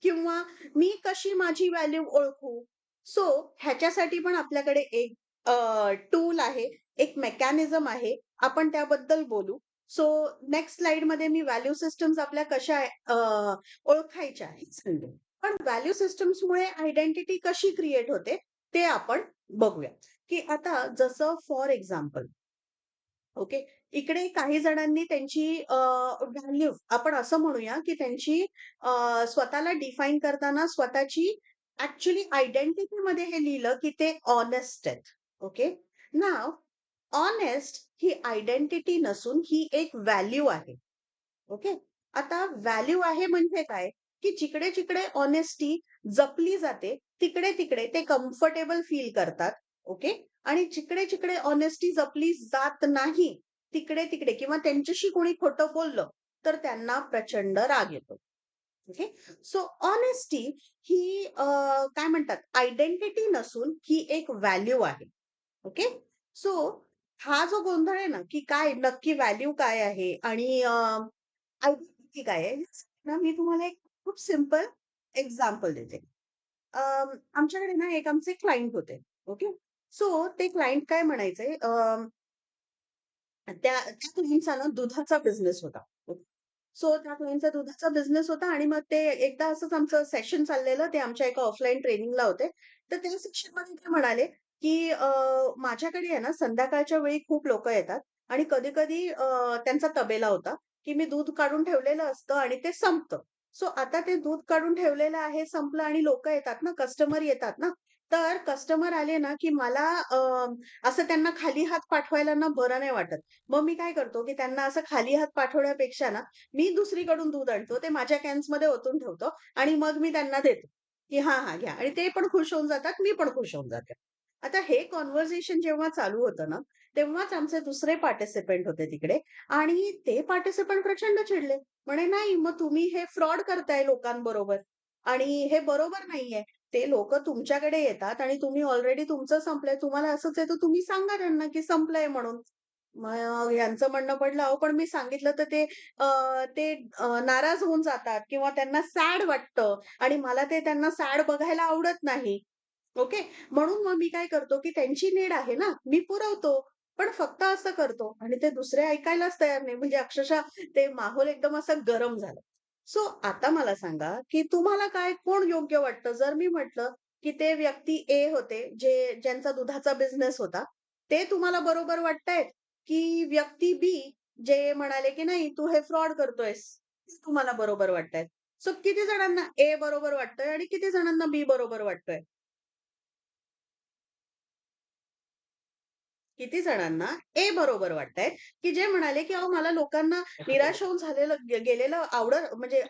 किंवा मी कशी माझी व्हॅल्यू ओळखू? सो ह्याच्यासाठी पण आपल्याकडे एक टूल आहे, एक मेकॅनिझम आहे. आपण त्याबद्दल बोलू. सो नेक्स्ट स्लाइडमध्ये मी व्हॅल्यू सिस्टम्स आपल्या कशा ओळखायच्या हे सांगेन. पण व्हॅल्यू सिस्टम्समुळे आयडेंटिटी कशी क्रिएट होते, ते आपण बघूया. की आता जसं फॉर एक्झाम्पल ओके. इकडे काही जणांनी त्यांची व्हॅल्यू आपण असं म्हणूया, की त्यांची स्वतःला डिफाईन करताना स्वतःची ॲक्चुअली आयडेंटिटीमध्ये हे लिहिलं, की ते हॉनेस्ट आहेत. ओके. नाऊ हॉनेस्ट ही आयडेंटिटी नसून ही एक व्हॅल्यू आहे. ओके. आता व्हॅल्यू आहे म्हणजे काय, की जिकडे-जिकडे ऑनेस्टी जपली जाते, तिकडे-तिकडे ते कम्फर्टेबल फील करतात. ओके. आणि जिकडे-जिकडे ऑनेस्टी जपली जात नाही, तिकडे-तिकडे किंवा त्यांच्याशी कोणी खोटं बोललं, तर त्यांना प्रचंड राग येतो. ओके. सो ऑनेस्टी ही काय म्हणतात आयडेंटिटी नसून ही एक व्हॅल्यू आहे. ओके. सो हा जो गोंधळ आहे ना, की काय नक्की व्हॅल्यू काय आहे आणि आयडेंटिटी काय आहे? ना मी तुम्हाला एक खूप सिंपल एक्झाम्पल देते. आमच्याकडे ना एक आमचे क्लायंट होते. ओके. सो ते क्लायंट काय म्हणायचे त्या क्लायंटचा ना दुधाचा बिझनेस होता. सो त्या क्लायंटचा दुधाचा बिझनेस होता आणि मग ते एकदा असंच आमचं सेशन चाललेलं. ते आमच्या एका ऑफलाईन ट्रेनिंगला होते. तर त्या सेशनमध्ये ते म्हणाले, की माझ्याकडे आहे ना संध्याकाळच्या वेळी खूप लोकं येतात आणि कधी-कधी त्यांचा तबेला होता, की मी दूध काढून ठेवलेलं असतं आणि ते संपतं. सो आता ते दूध काढून ठेवलेलं आहे, संपलं आणि लोकं येतात ना, कस्टमर येतात ना, तर कस्टमर आले ना, की मला असं त्यांना खाली हात पाठवायला ना बरं नाही वाटत. मग मी काय करतो, की त्यांना असं खाली हात पाठवण्यापेक्षा ना, मी दुसरीकडून दूध आणतो. ते माझ्या कॅन्समध्ये ओतून ठेवतो आणि मग मी त्यांना देतो, की "हां, हां, घ्या." आणि ते पण खुश होऊन जातात, मी पण खुश होऊन जाते. आता हे कन्व्हर्सेशन जेव्हा चालू होतं ना, तेव्हाच आमचे दुसरे पार्टिसिपंट होते तिकडे आणि ते पार्टिसिपंट प्रचंड चिडले. म्हणे, "नाही, मग तुम्ही हे फ्रॉड करताय लोकांबरोबर आणि हे बरोबर नाहीये. ते लोकं तुमच्याकडे येतात आणि तुम्ही ऑलरेडी तुमचं संपलंय. तुम्हाला असंच आहे तर तुम्ही सांगा त्यांना की संपलंय म्हणून." मग ह्यांचं म्हणणं पडलं, "अहो, पण मी सांगितलं तर ते नाराज होऊन जातात किंवा त्यांना सॅड वाटतं आणि मला ते त्यांना सॅड बघायला आवडत नाही." ओके. म्हणून मग मी काय करतो, की त्यांची नीड आहे ना, मी पुरवतो. पण फक्त असं करतो आणि ते दुसरे ऐकायलाच तयार नाही. म्हणजे अक्षरशः ते माहोल एकदम असा गरम झाला. सो आता मला सांगा, की तुम्हाला कोण योग्य वाटतं? जर मी म्हटलं, की ते व्यक्ती ए होते, ज्यांचा दुधाचा बिझनेस होता, ते तुम्हाला बरोबर वाटतायत, की व्यक्ती बी जे म्हणाले, की "नाही, तू हे फ्रॉड करतोयस." ते तुम्हाला बरोबर वाटतायत. सो किती जणांना ए बरोबर वाटतंय आणि किती जणांना बी बरोबर वाटतंय? किती जणांना ए बरोबर वाटतंय, की जे म्हणाले, की "अहो मला लोकांना निराश होऊन गेलेलं म्हणजे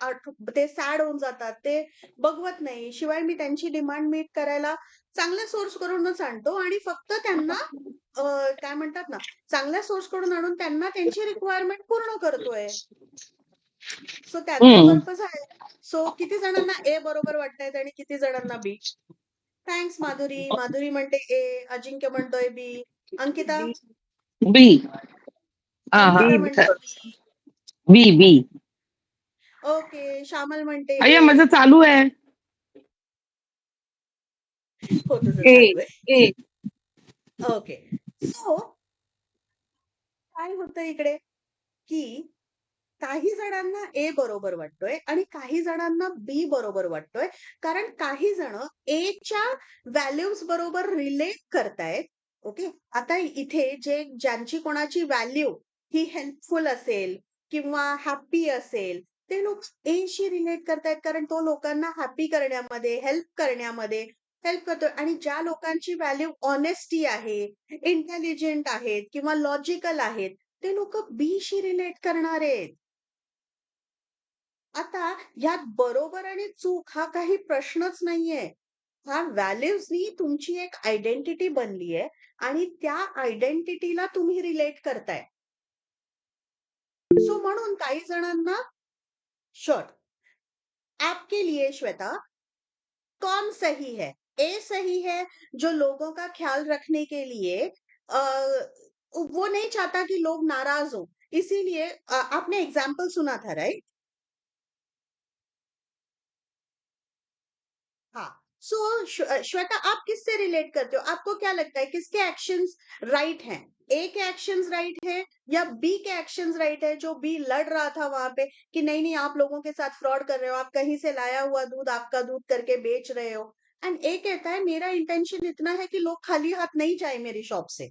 ते सॅड होऊन जातात. ते बघवत नाही. शिवाय मी त्यांची डिमांड मीट करायला चांगल्या सोर्स कडूनच आणतो आणि फक्त त्यांना अ, काय म्हणतात ना, चांगल्या सोर्स कडून आणून त्यांना त्यांची रिक्वायरमेंट पूर्ण करतोय." सो त्याचा हम्म. पर्पज आहे. सो किती जणांना ए बरोबर वाटतायत आणि किती जणांना बी? थँक्स माधुरी. माधुरी म्हणते ए, अजिंक्य म्हणतोय बी. अंकिता? बी बी. हा हा. अंकिता बी म्हणते बी. बी बी. ओके. श्यामल म्हणते अय्या ए. माझं चालू आहे. हो, तुझं ए चालू आहे. ए. ओके. सो काय होतं इकडे, की काही जणांना ए बरोबर वाटतोय आणि काही जणांना बी बरोबर वाटतोय. कारण काही जण एच्या व्हॅल्यूज बरोबर रिलेट करतायत. ओके. आता इथे ज्यांची कोणाची व्हॅल्यू ही हेल्पफुल असेल किंवा हॅपी असेल, ते लोक एशी रिलेट करतायत कारण तो लोकांना हॅपी करण्यामध्ये, हेल्प करण्यामध्ये हेल्प करतोय आणि ज्या लोकांची व्हॅल्यू ऑनेस्टी आहे, इंटेलिजंट आहेत किंवा लॉजिकल आहेत, ते लोकं बीशी रिलेट करणार आहेत. आता यात बरोबर आणि चूक हा काही प्रश्नच नाहीये. हा व्हॅल्यूजनी तुमची एक आयडेंटिटी बनलीये आणि त्या आयडेंटिटीला तुम्ही रिलेट करताय. सो म्हणून काही जणांना श्योर. आपके लिए श्वेता, कौन सही है? ए सही है जो लोगों का ख्याल रखने के लिए वो नहीं चाहता कि लोग नाराज हों। इसीलिए आपने एग्जाम्पल सुना था, राइट? हाँ। सो श्वेता, आप किससे रिलेट करते हो? आपको क्या लगता है किसके एक्शंस राइट हैं? ए के एक्शंस राइट है या बी के एक्शंस राइट है? जो बी लड़ रहा था वहां पे कि नहीं नहीं, आप लोगों के साथ फ्रॉड कर रहे हो, आप कहीं से लाया हुआ दूध आपका दूध करके बेच रहे हो। एंड ए कहता है मेरा इंटेंशन इतना है कि लोग खाली हाथ नहीं जाए मेरी शॉप से।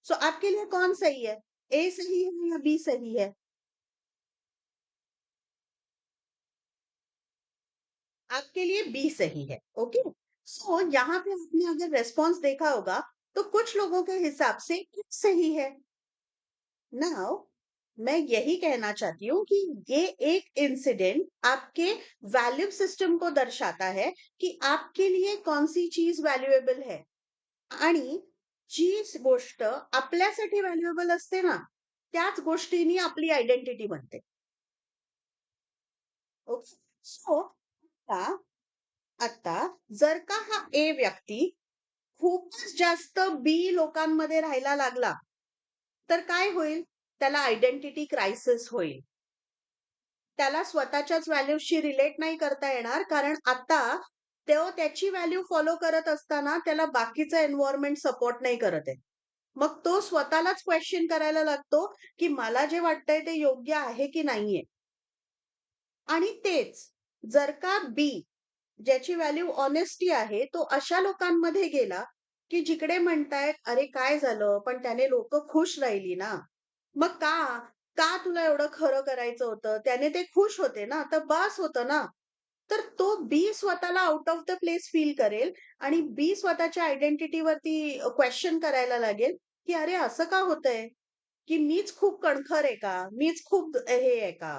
सो आपके लिए कौन सही है? ए सही है या बी सही है? आपके लिए बी सही है। ओके। सो यहाँ पे आपने अगर रेस्पॉन्स देखा होगा तो कुछ लोगों के हिसाब से ए सही है। नाउ मैं यही कहना चाहती हूँ कि ये एक इंसिडेंट आपके वैल्यू सिस्टम को दर्शाता है कि आपके लिए कौन सी चीज व्हॅल्युएबल है आणि जी गोष्ट आपल्यासाठी व्हॅल्युएबल असते ना, त्याच गोष्टींनी आपली आयडेंटिटी बनते. ओके. सो आता आता जर का हा ए व्यक्ती खूपच जास्त बी लोकांमध्ये राहायला लागला, तर काय होईल? त्याला आयडेंटिटी क्रायसिस होईल. त्याला स्वतःच्याच व्हॅल्यूजशी रिलेट नाही करता येणार, कारण आता तो त्याची व्हॅल्यू फॉलो करत असताना त्याला बाकीचं एन्व्हायर्नमेंट सपोर्ट नाही करत आहे. मग तो स्वतःलाच क्वेश्चन करायला लागतो, की मला जे वाटतंय ते योग्य आहे की नाहीये? आणि तेच जर का बी ज्याची व्हॅल्यू ऑनेस्टी आहे, तो अशा लोकांमध्ये गेला, की जिकडे म्हणतायत, "अरे काय झालं? पण त्याने लोकं खुश राहिली ना. मग का? का तुला एवढं खरं करायचं होतं? त्याने ते खुश होते ना, तर बास होतं ना." तर तो बी स्वतःला out of the place feel करेल आणि बी स्वतःच्या आयडेंटिटीवरती क्वेश्चन करायला लागेल, की "अरे असं का होतंय? की मीच खूप कणखर आहे का? मीच खूप हे आहे का?"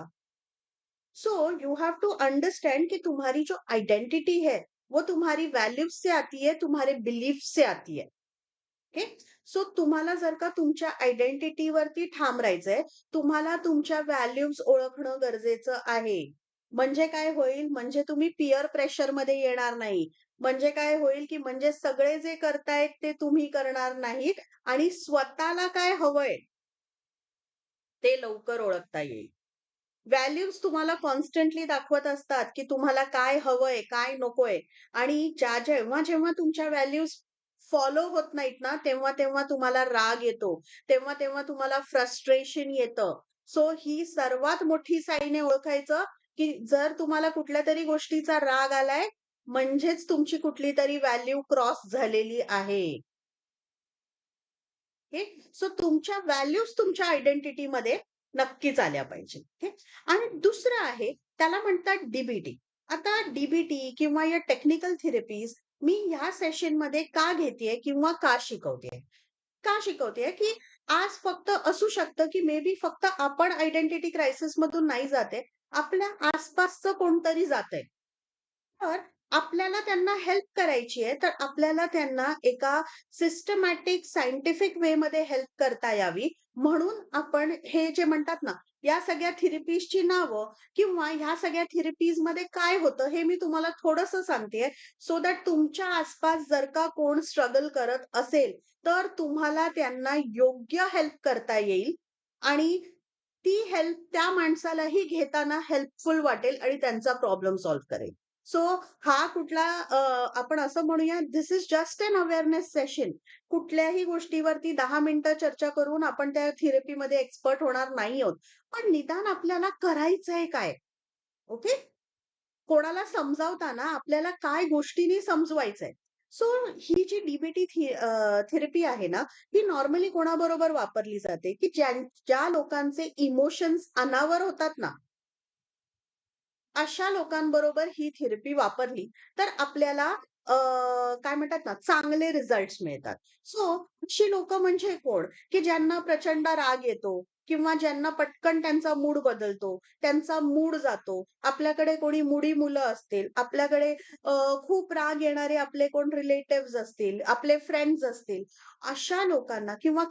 So you have to understand कि तुम्हारी जो आइडेंटिटी है वो तुम्हारी वैल्यूज से आती है, तुम्हारे बिलीफ से आती है। ओके. सो तुम्हाला जर का तुमच्या आयडेंटिटीवरती ठाम राहायचंय, तुम्हाला तुमच्या व्हॅल्यूज ओळखणं गरजेचं आहे. म्हणजे काय होईल? म्हणजे तुम्ही पीअर प्रेशरमध्ये येणार नाही. म्हणजे काय होईल, की म्हणजे सगळे जे करतायत ते तुम्ही करणार नाहीत आणि स्वतःला काय हवंय ते लवकर ओळखता येईल. व्हॅल्यूज तुम्हाला कॉन्स्टंटली दाखवत असतात, की तुम्हाला काय हवंय, काय नकोय आणि जेव्हा तुमच्या व्हॅल्यूज फॉलो होत नाहीत ना, तेव्हा तुम्हाला राग येतो. तेव्हा तुम्हाला फ्रस्ट्रेशन येतं. सो ही सर्वात मोठी साईन आहे ओळखायचं, की जर तुम्हाला कुठल्यातरी गोष्टीचा राग आलाय, म्हणजेच तुमची कुठलीतरी व्हॅल्यू क्रॉस झालेली आहे. ओके. सो तुमच्या व्हॅल्यूज तुमच्या आयडेंटिटीमध्ये नक्कीच आल्या पाहिजे. ओके. आणि दुसरं आहे त्याला म्हणतात डीबीटी. आता डीबीटी किंवा या टेक्निकल थेरपीज मी ह्या सेशनमध्ये का घेतेय किंवा का शिकवतेय? का शिकवतेय, की आज फक्त असू शकतं, की मे बी फक्त आपण आयडेंटिटी क्रायसिस मधून नाही जाते, आपल्या आसपासचं कोणतरी जातंय. तर आपल्याला त्यांना हेल्प करायची आहे, तर आपल्याला त्यांना एका सिस्टमॅटिक सायंटिफिक वेमध्ये हेल्प करता यावी, म्हणून आपण हे जे म्हणतात ना, या सगळ्या थेरपीजची नावं किंवा ह्या सगळ्या थेरपीजमध्ये काय होतं, हे मी तुम्हाला थोडंसं सांगतेय, सो दॅट तुमच्या आसपास जर का कोण स्ट्रगल करत असेल, तर तुम्हाला त्यांना योग्य हेल्प करता येईल आणि ती हेल्प त्या माणसालाही घेताना हेल्पफुल वाटेल आणि त्यांचा प्रॉब्लेम सॉल्व्ह करेल. सो हा कुठला आपण असं म्हणूया this is just an awareness session. कुठल्याही गोष्टीवरती 10 मिनिटं चर्चा करून आपण त्या थेरपीमध्ये एक्सपर्ट होणार नाही आहोत. पण निदान आपल्याला करायचंय काय? ओके? कोणाला समजावताना आपल्याला काय गोष्टींनी समजवायचंय. सो ही जी डीबीटी थेरपी आहे ना, ही नॉर्मली कोणाबरोबर वापरली जाते, की ज्या लोकांचे इमोशन्स अनावर होतात ना, अशा लोकांबरोबर ही थेरपी वापरली तर आपल्याला काय म्हणतात ना चांगले रिझल्ट्स मिळतात. सो अशी लोकं म्हणजे कोण? की ज्यांना प्रचंड राग येतो किंवा ज्यांना पटकन त्यांचा मूड बदलतो, त्यांचा मूड जातो. आपल्याकडे कोणी मुडी मुलं असतील, आपल्याकडे अ, खूप राग येणारे आपले कोण रिलेटिव्हज असतील, आपले फ्रेंड्स असतील. अशा लोकांना किंवा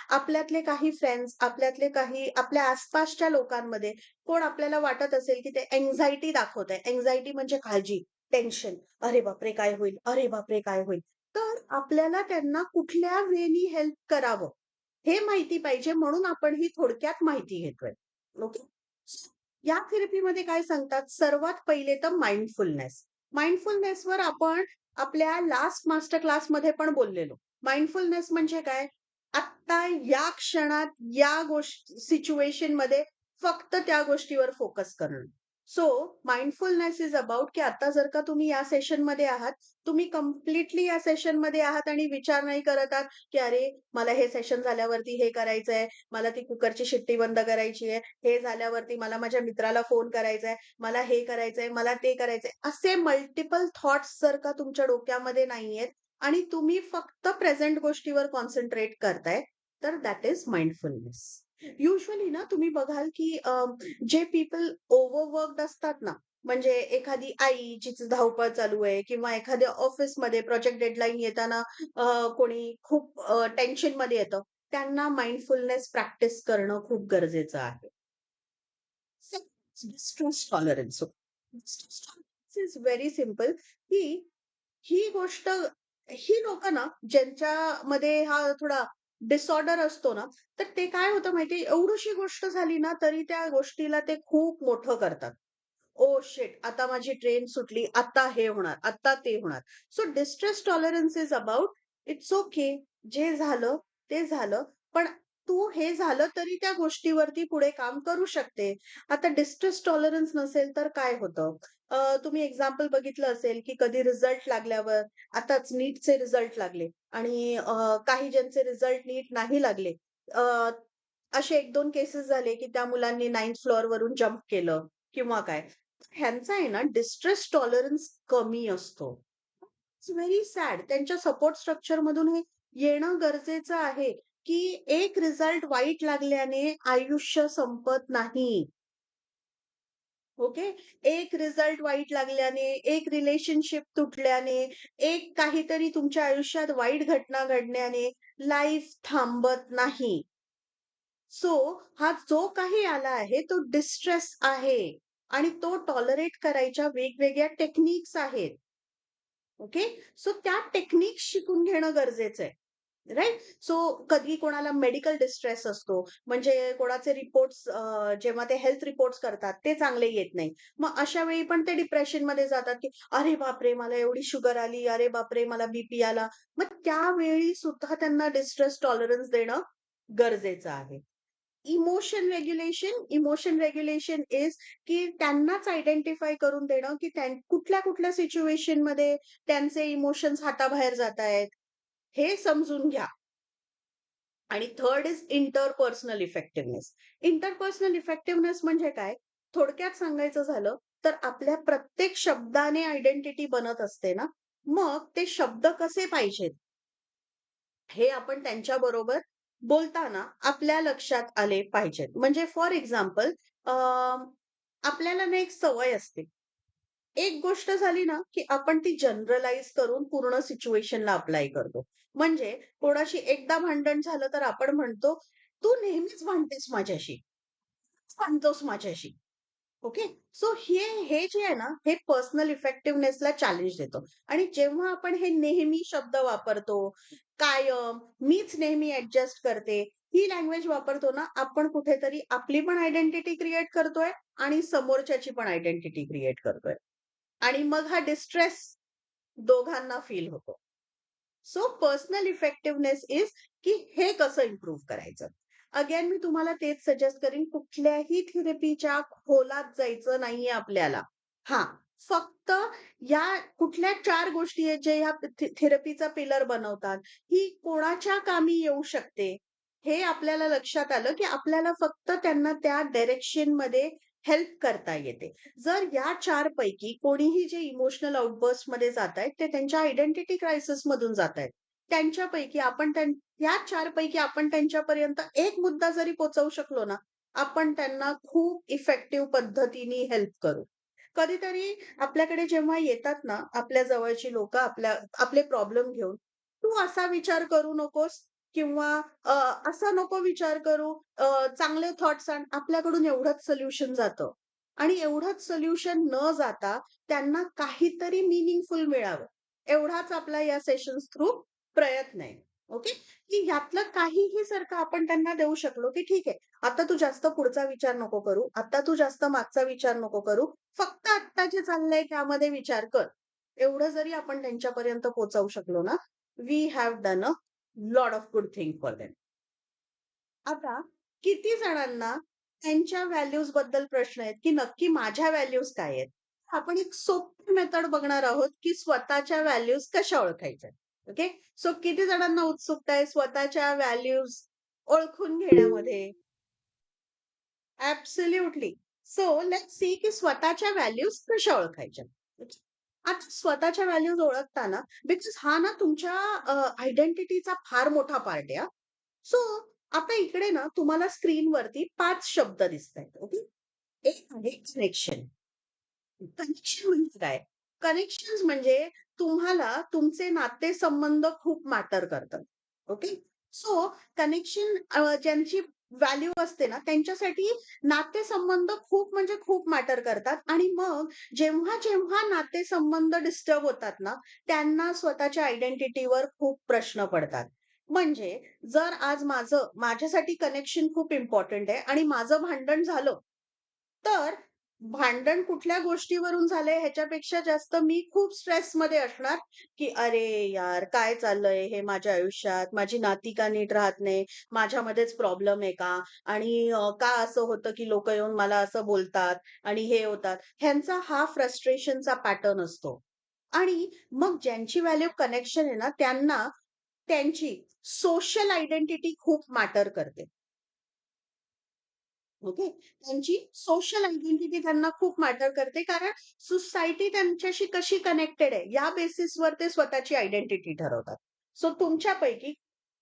आपल्यातले काही फ्रेंड्स, आपल्यातले काही आपल्या आसपासच्या लोकांमध्ये कोण आपल्याला वाटत असेल, की ते अँक्झायटी दाखवत आहे. अँक्झायटी म्हणजे काळजी, टेन्शन. अरे बापरे! काय होईल? अरे बापरे! काय होईल? तर आपल्याला त्यांना कुठल्या वेनी हेल्प करावं, हे माहिती पाहिजे म्हणून आपण ही थोडक्यात माहिती घेतोय. ओके. या थेरपीमध्ये काय सांगतात, सर्वात पहिले तर माइंडफुलनेस. माइंडफुलनेसवर आपण आपल्या लास्ट मास्टर क्लासमध्ये पण बोललेलो. माइंडफुलनेस म्हणजे काय? आत्ता या क्षणात या सिच्युएशनमध्ये फक्त त्या गोष्टीवर फोकस करणं. सो माइंडफुलनेस इज अबाउट की आता जर का तुम्ही या सेशनमध्ये आहात, तुम्ही कंप्लीटली या सेशनमध्ये आहात आणि विचार नाही करत आहात, की "अरे, मला हे सेशन झाल्यावरती हे करायचंय, मला ती कुकरची शिट्टी बंद करायची आहे, हे झाल्यावरती मला माझ्या मित्राला फोन करायचा आहे, मला हे करायचंय, मला ते करायचंय." असे मल्टिपल थॉट्स जर का तुमच्या डोक्यामध्ये नाहीयेत आणि तुम्ही फक्त प्रेझेंट गोष्टीवर कॉन्सन्ट्रेट करताय, तर दॅट इज माइंडफुलनेस. युजुअली ना तुम्ही बघाल, की जे पीपल ओव्हरवर्क्ड असतात ना, म्हणजे एखादी आई जिचं धावपळ चालू आहे किंवा एखाद्या ऑफिसमध्ये प्रोजेक्ट डेडलाईन येताना कोणी खूप टेन्शनमध्ये येतं, त्यांना माइंडफुलनेस प्रॅक्टिस करणं खूप गरजेचं आहे. Distress tolerance. Distress tolerance is very simple, की ही गोष्ट ही लोकं ना, ज्यांच्यामध्ये हा थोडा डिसऑर्डर असतो ना, तर ते काय होतं माहितीये, एवढीशी गोष्ट झाली ना, तरी त्या गोष्टीला ते खूप मोठं करतात. Oh shit! आता माझी ट्रेन सुटली. आता हे होणार, आता ते होणार. So distress tolerance is about it's okay. जे झालं ते झालं. पण तू हे झालं तरी त्या गोष्टीवरती पुढे काम करू शकते. आता डिस्ट्रेस टॉलरन्स नसेल तर काय होतं? तुम्ही एक्झाम्पल बघितलं असेल, की कधी रिझल्ट लागल्यावर आताच नीटचे रिझल्ट लागले आणि काही ज्यांचे रिझल्ट नीट नाही लागले. अ, असे 1-2 केसेस झाले, की त्या मुलांनी 9th फ्लोअरवरून जंप केलं किंवा काय. ह्यांचा आहे ना डिस्ट्रेस टॉलरन्स कमी असतो. It's very sad. त्यांच्या सपोर्ट स्ट्रक्चरमधून हे येणं गरजेचं आहे, की एक रिझल्ट वाईट लागल्याने आयुष्य संपत नाही. ओके. एक रिझल्ट वाईट लागल्याने, एक रिलेशनशिप तुटल्याने, एक काहीतरी तुमच्या आयुष्यात वाईट घटना घडण्याने लाईफ थांबत नाही. सो हा जो काही आला आहे तो डिस्ट्रेस आहे आणि तो टॉलरेट करायच्या वेगवेगळ्या टेक्निक्स आहेत. ओके. सो त्या टेक्निक्स शिकून घेणं गरजेचं आहे. राईट. सो कधी कोणाला मेडिकल डिस्ट्रेस असतो, म्हणजे कोणाचे रिपोर्ट्स जेव्हा ते हेल्थ रिपोर्ट्स करतात ते चांगले येत नाही. मग अशा वेळी पण ते डिप्रेशनमध्ये जातात, की अरे बापरे मला एवढी शुगर आली, अरे बापरे मला बीपी आला. मग त्यावेळी सुद्धा त्यांना डिस्ट्रेस टॉलरन्स देणं गरजेचं आहे. इमोशन रेग्युलेशन इज की त्यांनाच आयडेंटिफाय करून देणं, की कुठल्या कुठल्या सिच्युएशनमध्ये त्यांचे इमोशन्स हाताबाहेर जात आहेत हे समजून घ्या. आणि third is interpersonal effectiveness. Interpersonal effectiveness म्हणजे काय? थोडक्यात सांगायचं झालं तर आपल्या प्रत्येक शब्दाने आयडेंटिटी बनत असते ना, मग ते शब्द कसे पाहिजेत हे आपण त्यांच्याबरोबर बोलताना आपल्या लक्षात आले पाहिजेत. म्हणजे फॉर एक्झाम्पल आपल्याला ना एक सवय असते. एक गोष्ट झाली ना, की आपण ती जनरलाइज करून पूर्ण सिच्युएशनला अप्लाय करतो. म्हणजे कोणाशी एकदा भांडण झालं तर आपण म्हणतो, "तू नेहमीच भांडतेस माझ्याशी, भांडतोस माझ्याशी." ओके. सो हे हे जे आहे ना, हे पर्सनल इफेक्टिव्हनेसला चॅलेंज देतो. आणि जेव्हा आपण हे नेहमी शब्द वापरतो, कायम, मीच नेहमी ॲडजस्ट करते, ही लँग्वेज वापरतो ना, आपण कुठेतरी आपली पण आयडेंटिटी क्रिएट करतोय आणि समोरच्याची पण आयडेंटिटी क्रिएट करतोय. आणि मग हा डिस्ट्रेस दोघांना फील होतो. सो पर्सनल इफेक्टिव्हनेस इज की हे कसं इम्प्रूव्ह करायचं. अगेन मी तुम्हाला तेच सजेस्ट करीन, कुठल्याही थेरपीच्या खोलात जायचं नाहीये आपल्याला. हां, फक्त या कुठल्या 4 गोष्टी आहेत जे या थेरपीचा पिलर बनवतात. ही कोणाच्या कामी येऊ शकते, हे आपल्याला लक्षात आलं, की आपल्याला फक्त त्यांना त्या डायरेक्शनमध्ये हेल्प करता येते. जर या 4 पैकी कोणीही जे इमोशनल आउटबर्स्टमध्ये जातायत, ते त्यांच्या आयडेंटिटी क्रायसिसमधून जातायत. त्यांच्यापैकी आपण या 4 पैकी आपण त्यांच्यापर्यंत एक मुद्दा जरी पोहोचवू शकलो ना, आपण त्यांना खूप इफेक्टिव्ह पद्धतीने हेल्प करू. कधीतरी आपल्याकडे जेव्हा येतात ना, आपल्या जवळची लोकं आपले प्रॉब्लेम घेऊन, "तू असा विचार करू नकोस" किंवा "असा नको विचार करू, चांगले थॉट्स आण." आपल्याकडून एवढंच सोल्युशन जातं. आणि एवढंच सोल्युशन न जाता त्यांना काहीतरी मीनिंगफुल मिळावं, एवढाच आपला या सेशन्स थ्रू प्रयत्न आहे. ओके. की यातलं काहीही जर का आपण त्यांना देऊ शकलो, की ठीक आहे, आता तू जास्त पुढचा विचार नको करू, आता तू जास्त मागचा विचार नको करू, फक्त आत्ता जे चाललंय त्यामध्ये विचार कर. एवढं जरी आपण त्यांच्यापर्यंत पोहोचवू शकलो ना, we have done a lot of good thing for them. आता किती जणांना त्यांच्या व्हॅल्यूज बद्दल प्रश्न आहेत, की नक्की माझ्या व्हॅल्यूज काय आहेत? आपण एक सोपी मेथड बघणार आहोत, की स्वतःच्या व्हॅल्यूज कशा ओळखायच्या. ओके. सो किती जणांना उत्सुकता आहे स्वतःच्या व्हॅल्यूज ओळखून घेण्यामध्ये? ॲब्सोल्युटली. सो लेट्स सी की स्वतःच्या व्हॅल्यूज कशा ओळखायच्या. ओके. आता स्वतःच्या व्हॅल्यूज ओळखताना बिकॉज हा ना तुमच्या आयडेंटिटीचा फार मोठा पार्ट आहे. सो आता इकडे ना तुम्हाला स्क्रीनवरती 5 शब्द दिसतायत. ओके. एक आहे कनेक्शन. कनेक्शन म्हणजे काय? कनेक्शन्स म्हणजे तुम्हाला तुमचे नातेसंबंध खूप मॅटर करतात. ओके. सो कनेक्शन ज्यांची व्हॅल्यू असते ना, त्यांच्यासाठी नातेसंबंध खूप म्हणजे खूप मॅटर करतात आणि मग जेव्हा नातेसंबंध डिस्टर्ब होतात ना, त्यांना स्वतःच्या आयडेंटिटीवर खूप प्रश्न पडतात. म्हणजे जर आज माझ्यासाठी कनेक्शन खूप इम्पोर्टंट आहे आणि माझं भांडण झालं, तर भांडण कुठल्या गोष्टीवरून झालंय ह्याच्यापेक्षा जास्त मी खूप स्ट्रेसमध्ये असणार, की "अरे यार, काय चाललंय हे माझ्या आयुष्यात? माझी नाती का नीट राहत नाही? माझ्यामध्येच प्रॉब्लेम आहे का? आणि का असं होतं की लोकं येऊन मला असं बोलतात आणि हे होतात." ह्यांचा हा फ्रस्ट्रेशनचा पॅटर्न असतो. आणि मग ज्यांची व्हॅल्यू कनेक्शन आहे ना, त्यांना त्यांची सोशल आयडेंटिटी खूप मॅटर करते. ओके. त्यांची सोशल आयडेंटिटी त्यांना खूप मॅटर करते कारण सोसायटी त्यांच्याशी कशी कनेक्टेड आहे या बेसिसवर ते स्वतःची आयडेंटिटी ठरवतात. सो तुमच्यापैकी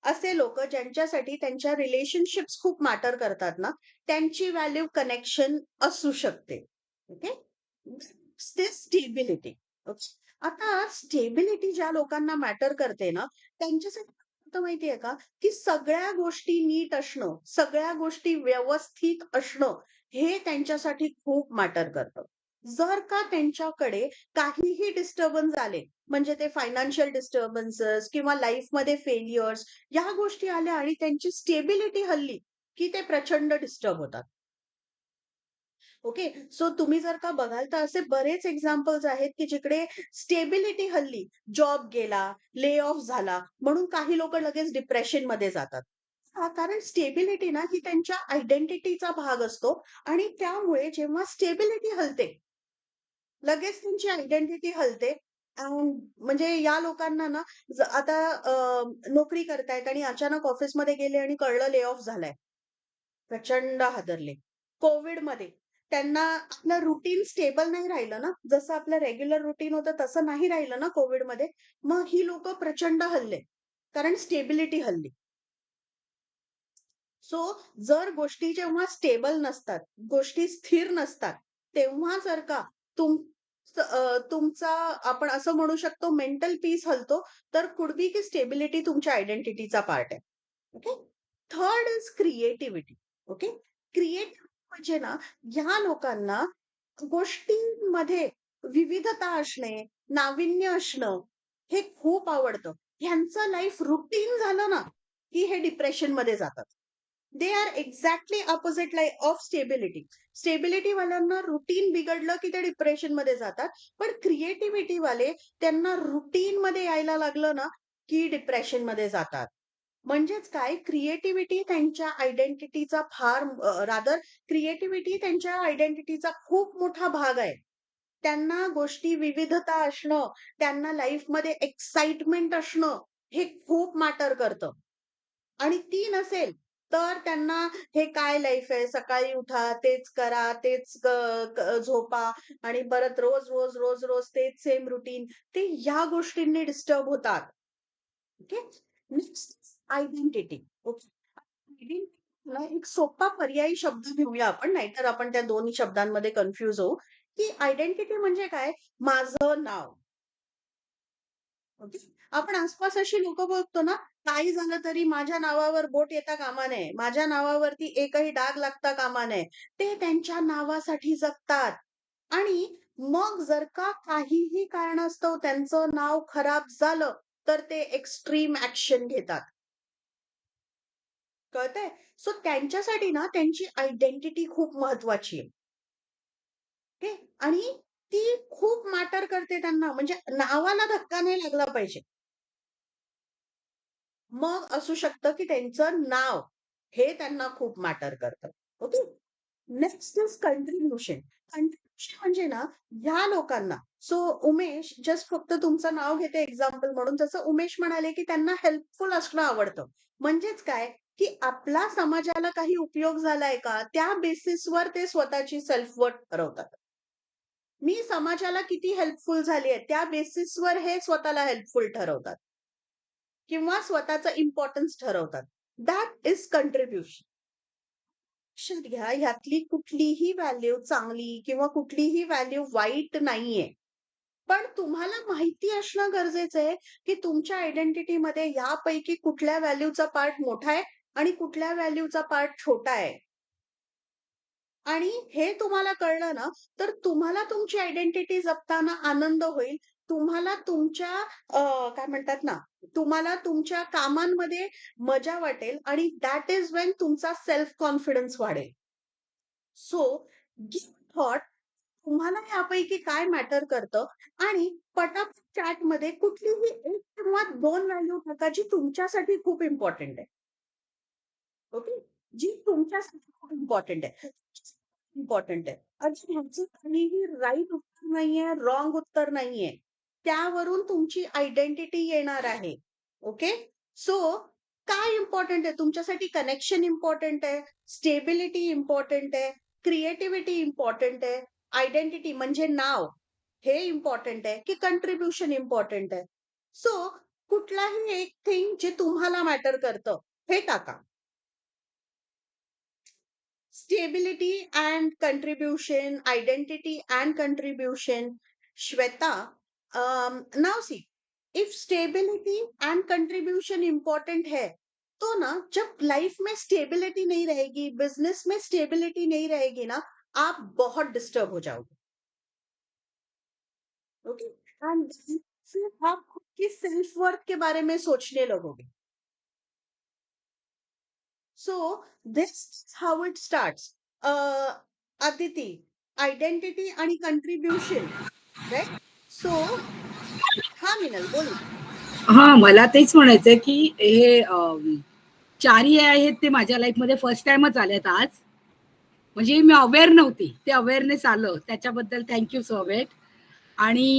असे लोक ज्यांच्यासाठी त्यांच्या रिलेशनशिप्स खूप मॅटर करतात ना, त्यांची व्हॅल्यू कनेक्शन असू शकते. ओके. ते स्टेबिलिटी. ओके. आता स्टेबिलिटी ज्या लोकांना मॅटर करते ना, त्यांच्यासाठी काय होतं माहितीये का, की सगळ्या गोष्टी नीट असणं, सगळ्या गोष्टी व्यवस्थित असणं, हे त्यांच्यासाठी खूप मॅटर करतं. जर का त्यांच्याकडे काहीही डिस्टर्बन्स आले, म्हणजे ते फायनान्शियल डिस्टर्बन्सेस किंवा लाईफमध्ये फेल्युअर्स, या गोष्टी आल्या आणि त्यांची स्टेबिलिटी हल्ली, की ते प्रचंड डिस्टर्ब होतात. ओके. सो तुम्ही जर का बघाल तर असे बरेच एक्झाम्पल्स आहेत की जिकडे स्टेबिलिटी हल्ली, जॉब गेला, ले ऑफ झाला म्हणून काही लोक लगेच डिप्रेशन मध्ये जातात. कारण स्टेबिलिटी ना ही त्यांच्या आयडेंटिटीचा भाग असतो आणि त्यामुळे जेव्हा स्टेबिलिटी हलते, लगेच त्यांची आयडेंटिटी हलते. म्हणजे या लोकांना ना आता नोकरी करतायत आणि अचानक ऑफिसमध्ये गेले आणि कळलं ले ऑफ झालाय. प्रचंड हादरले. कोविडमध्ये त्यांना आपलं रुटीन स्टेबल नाही राहिलं ना, जसं आपलं रेग्युलर रुटीन होतं तसं नाही राहिलं ना कोविडमध्ये. मग ही लोकं प्रचंड हलले. कारण स्टेबिलिटी हलली. सो जर गोष्टी जेव्हा स्टेबल नसतात, गोष्टी स्थिर नसतात, तेव्हा जर का तुम तुमचा आपण असं म्हणू शकतो मेंटल पीस हलतो, तर कुड बी की स्टेबिलिटी तुमच्या आयडेंटिटीचा पार्ट आहे. Okay. Third is creativity. Okay. Creativity म्हणजे ना, ह्या लोकांना गोष्टींमध्ये विविधता असणे, नाविन्य असणं, हे खूप आवडतं. ह्यांचं लाईफ रुटीन झालं ना, की हे डिप्रेशनमध्ये जातात. They are exactly opposite like of stability. Stability वाल्यांना रुटीन बिघडलं की ते डिप्रेशनमध्ये जातात. पण क्रिएटिव्हिटी वाले त्यांना रुटीन मध्ये यायला लागलं ना, की डिप्रेशनमध्ये जातात. म्हणजेच काय, क्रिएटिव्हिटी त्यांच्या आयडेंटिटीचा फार रादर क्रिएटिव्हिटी त्यांच्या आयडेंटिटीचा खूप मोठा भाग आहे. त्यांना गोष्टी विविधता असणं, त्यांना लाईफमध्ये एक्साइटमेंट असणं, हे खूप मॅटर करतं. आणि ती नसेल, तर त्यांना हे काय लाईफ आहे, सकाळी उठा, तेच करा, तेच झोपा आणि परत रोज, रोज, रोज, रोज तेच सेम रुटीन. ते ह्या गोष्टींनी डिस्टर्ब होतात. ओके. Next identity. ओके. आयडेंटिटीला एक सोपा पर्यायी शब्द घेऊया आपण, नाहीतर आपण त्या दोन्ही शब्दांमध्ये कन्फ्यूज होऊ, की आयडेंटिटी म्हणजे काय? माझं नाव. ओके. आपण आसपास अशी लोक बघतो ना, काही झालं तरी माझ्या नावावर बोट येता कामा नये, माझ्या नावावरती एकही डाग लागता कामा नये. ते त्यांच्या नावासाठी जगतात. आणि मग जर का काहीही कारणास्तव त्यांचं नाव खराब झालं, तर ते एक्स्ट्रीम ऍक्शन घेतात. कळतंय? सो त्यांच्यासाठी ना त्यांची आयडेंटिटी खूप महत्वाची आहे. ओके. आणि ती खूप मॅटर करते त्यांना, म्हणजे नावाला धक्का नाही लागला पाहिजे. मग असू शकतं की त्यांचं नाव हे त्यांना खूप मॅटर करतं. Okay. Next is contribution. Contribution म्हणजे ना, ह्या लोकांना, सो उमेश, जस्ट फक्त तुमचं नाव घेते एक्झाम्पल म्हणून, जसं उमेश म्हणाले की त्यांना हेल्पफुल असणं आवडतं. म्हणजेच काय, की आपला समाजाला काही उपयोग झालाय का, त्या बेसिसवर ते स्वतःची सेल्फ वर्थ ठरवतात. मी समाजाला किती हेल्पफुल झाली आहे, त्या बेसिसवर हे स्वतःला हेल्पफुल ठरवतात किंवा स्वतःचं इम्पॉर्टन्स ठरवतात. That is contribution. लक्षात घ्या, ह्यातली कुठलीही व्हॅल्यू चांगली किंवा कुठलीही व्हॅल्यू वाईट नाहीये. पण तुम्हाला माहिती असणं गरजेचं आहे, की तुमच्या आयडेंटिटीमध्ये यापैकी कुठल्या व्हॅल्यूचा पार्ट मोठा आहे आणि कुठल्या व्हॅल्यूचा पार्ट छोटा आहे. आणि हे तुम्हाला कळलं ना, तर तुम्हाला तुमची आयडेंटिटी जपताना आनंद होईल. तुम्हाला तुमच्या काय म्हणतात ना, तुम्हाला तुमच्या कामांमध्ये मजा वाटेल आणि दॅट इज व्हेन तुमचा सेल्फ कॉन्फिडन्स वाढेल. सो गिव्ह थॉट, तुम्हाला यापैकी काय मॅटर करतं आणि पटापट चॅटमध्ये कुठलीही 1 किंवा 2 व्हॅल्यू टाका जी तुमच्यासाठी खूप इम्पोर्टंट आहे. ओके. जी तुमच्यासाठी खूप इम्पोर्टंट आहे. इम्पोर्टंट आहे. अगदी ह्याचं काहीही राइट उत्तर नाहीये, रॉंग उत्तर नाहीये. त्यावरून तुमची आयडेंटिटी येणार आहे. ओके. सो काय इम्पोर्टंट आहे तुमच्यासाठी? कनेक्शन इम्पोर्टंट आहे, स्टेबिलिटी इम्पोर्टंट आहे, क्रिएटिव्हिटी इम्पोर्टंट आहे, आयडेंटिटी म्हणजे नाव हे इम्पोर्टंट आहे, की कंट्रीब्युशन इम्पोर्टंट आहे. सो कुठलाही एक थिंग जे तुम्हाला मॅटर करतं, हे टाका. Stability and contribution, identity end contribution. Shweta, now see, if stability end contribution important है, तो ना जब लाइफ में स्टेबिलिटी नहीं रहेगी, बिजनेस में स्टेबिलिटी नहीं रहेगी ना, आप बहुत डिस्टर्ब हो जाओगे. ओके. एंड फिर आप खुद की सेल्फ वर्थ के बारे में सोचने लगोगे. So this how it starts. Aditi, identity आणि कंट्रीब्युशन, राईट? सो हा मिनल बोल ना. हा मला तेच म्हणायचंय की हे चारही आहेत ते माझ्या लाईफमध्ये फर्स्ट टाइमच आलेत आज. म्हणजे मी अवेअर नव्हती, ते अवेअरनेस आलं त्याच्याबद्दल थँक्यू सो वेट. आणि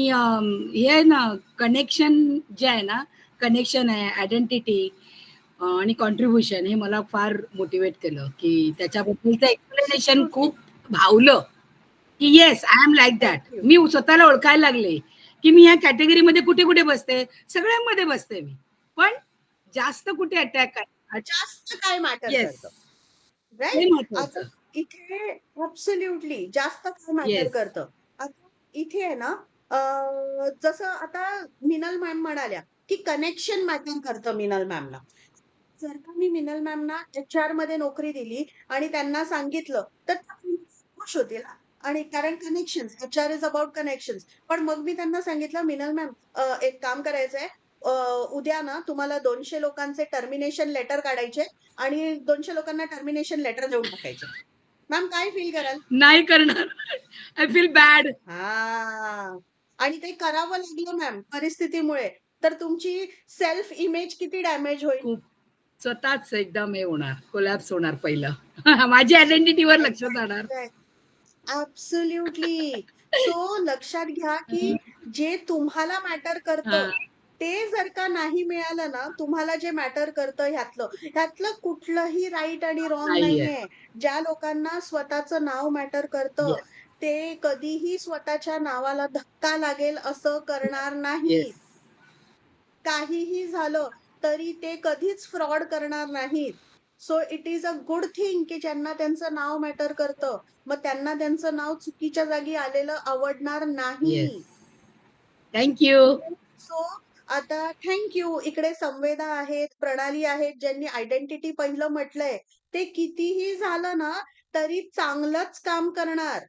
हे आहे ना कनेक्शन जे आहे ना, कनेक्शन आहे, आयडेंटिटी आणि कॉन्ट्रीब्युशन, हे मला फार मोटिवेट केलं की त्याच्याबद्दलचं एक्सप्लेनेशन खूप भावलं की yes I am like that. Thank you. मी स्वतःला ओळखायला लागले की मी ह्या कॅटेगरीमध्ये कुठे कुठे बसते, सगळ्यांमध्ये बसते मी, पण जास्त कुठे अटॅक जास्त काय मॅटर येस करतं, हे राईट? आता महत्वाचं. इथे ऍब्सोल्युटली जास्त काय मॅटर येस करतं. आता इथे आहे ना, जसं आता मिनल मॅम म्हणाल्या की कनेक्शन मॅटर करतं मिनल मॅमला. जर का मी मिनल मॅमना HR मध्ये नोकरी दिली आणि त्यांना सांगितलं, तर त्या खुश होतील ना. आणि कारण connections, HR is about connections. पण मग मी त्यांना सांगितलं, मिनल मॅम, एक काम करायचंय, उद्या ना तुम्हाला 200 लोकांचे टर्मिनेशन लेटर काढायचे आणि 200 लोकांना टर्मिनेशन लेटर देऊन टाकायचे. मॅम काय फील कराल? नाही करणार. I feel bad. हा. आणि ते करावं लागलं मॅम परिस्थितीमुळे, तर तुमची सेल्फ इमेज किती डॅमेज होईल. खूप स्वतःच एकदम हे होणार, कोलॅप्स होणार पहिलं. माझी आयडेंटिटीवर लक्ष जाणार. ऍब्सोल्युटली. सो लक्षात घ्या की जे तुम्हाला मॅटर करतं, ते जर का नाही मिळालं ना, तुम्हाला जे मॅटर करतं ह्यातलं कुठलंही राईट आणि रॉंग नाहीये. नाहीये. ज्या लोकांना स्वतःचं नाव मॅटर करतं, Yes. ते कधीही स्वतःच्या नावाला धक्का लागेल असं करणार नाहीत. येस काहीही झालं तरी ते कधीच फ्रॉड करणार नाहीत. So it is a good thing की ज्यांना त्यांचं नाव मॅटर करतं, मग त्यांना त्यांचं नाव चुकीच्या जागी आलेलं आवडणार येस. नाही. थँक्यू. सो आता थँक्यू. इकडे संवेदा आहेत, प्रणाली आहेत, ज्यांनी आयडेंटिटी पहिलं म्हटलंय. ते कितीही झालं ना, तरी चांगलंच काम करणार.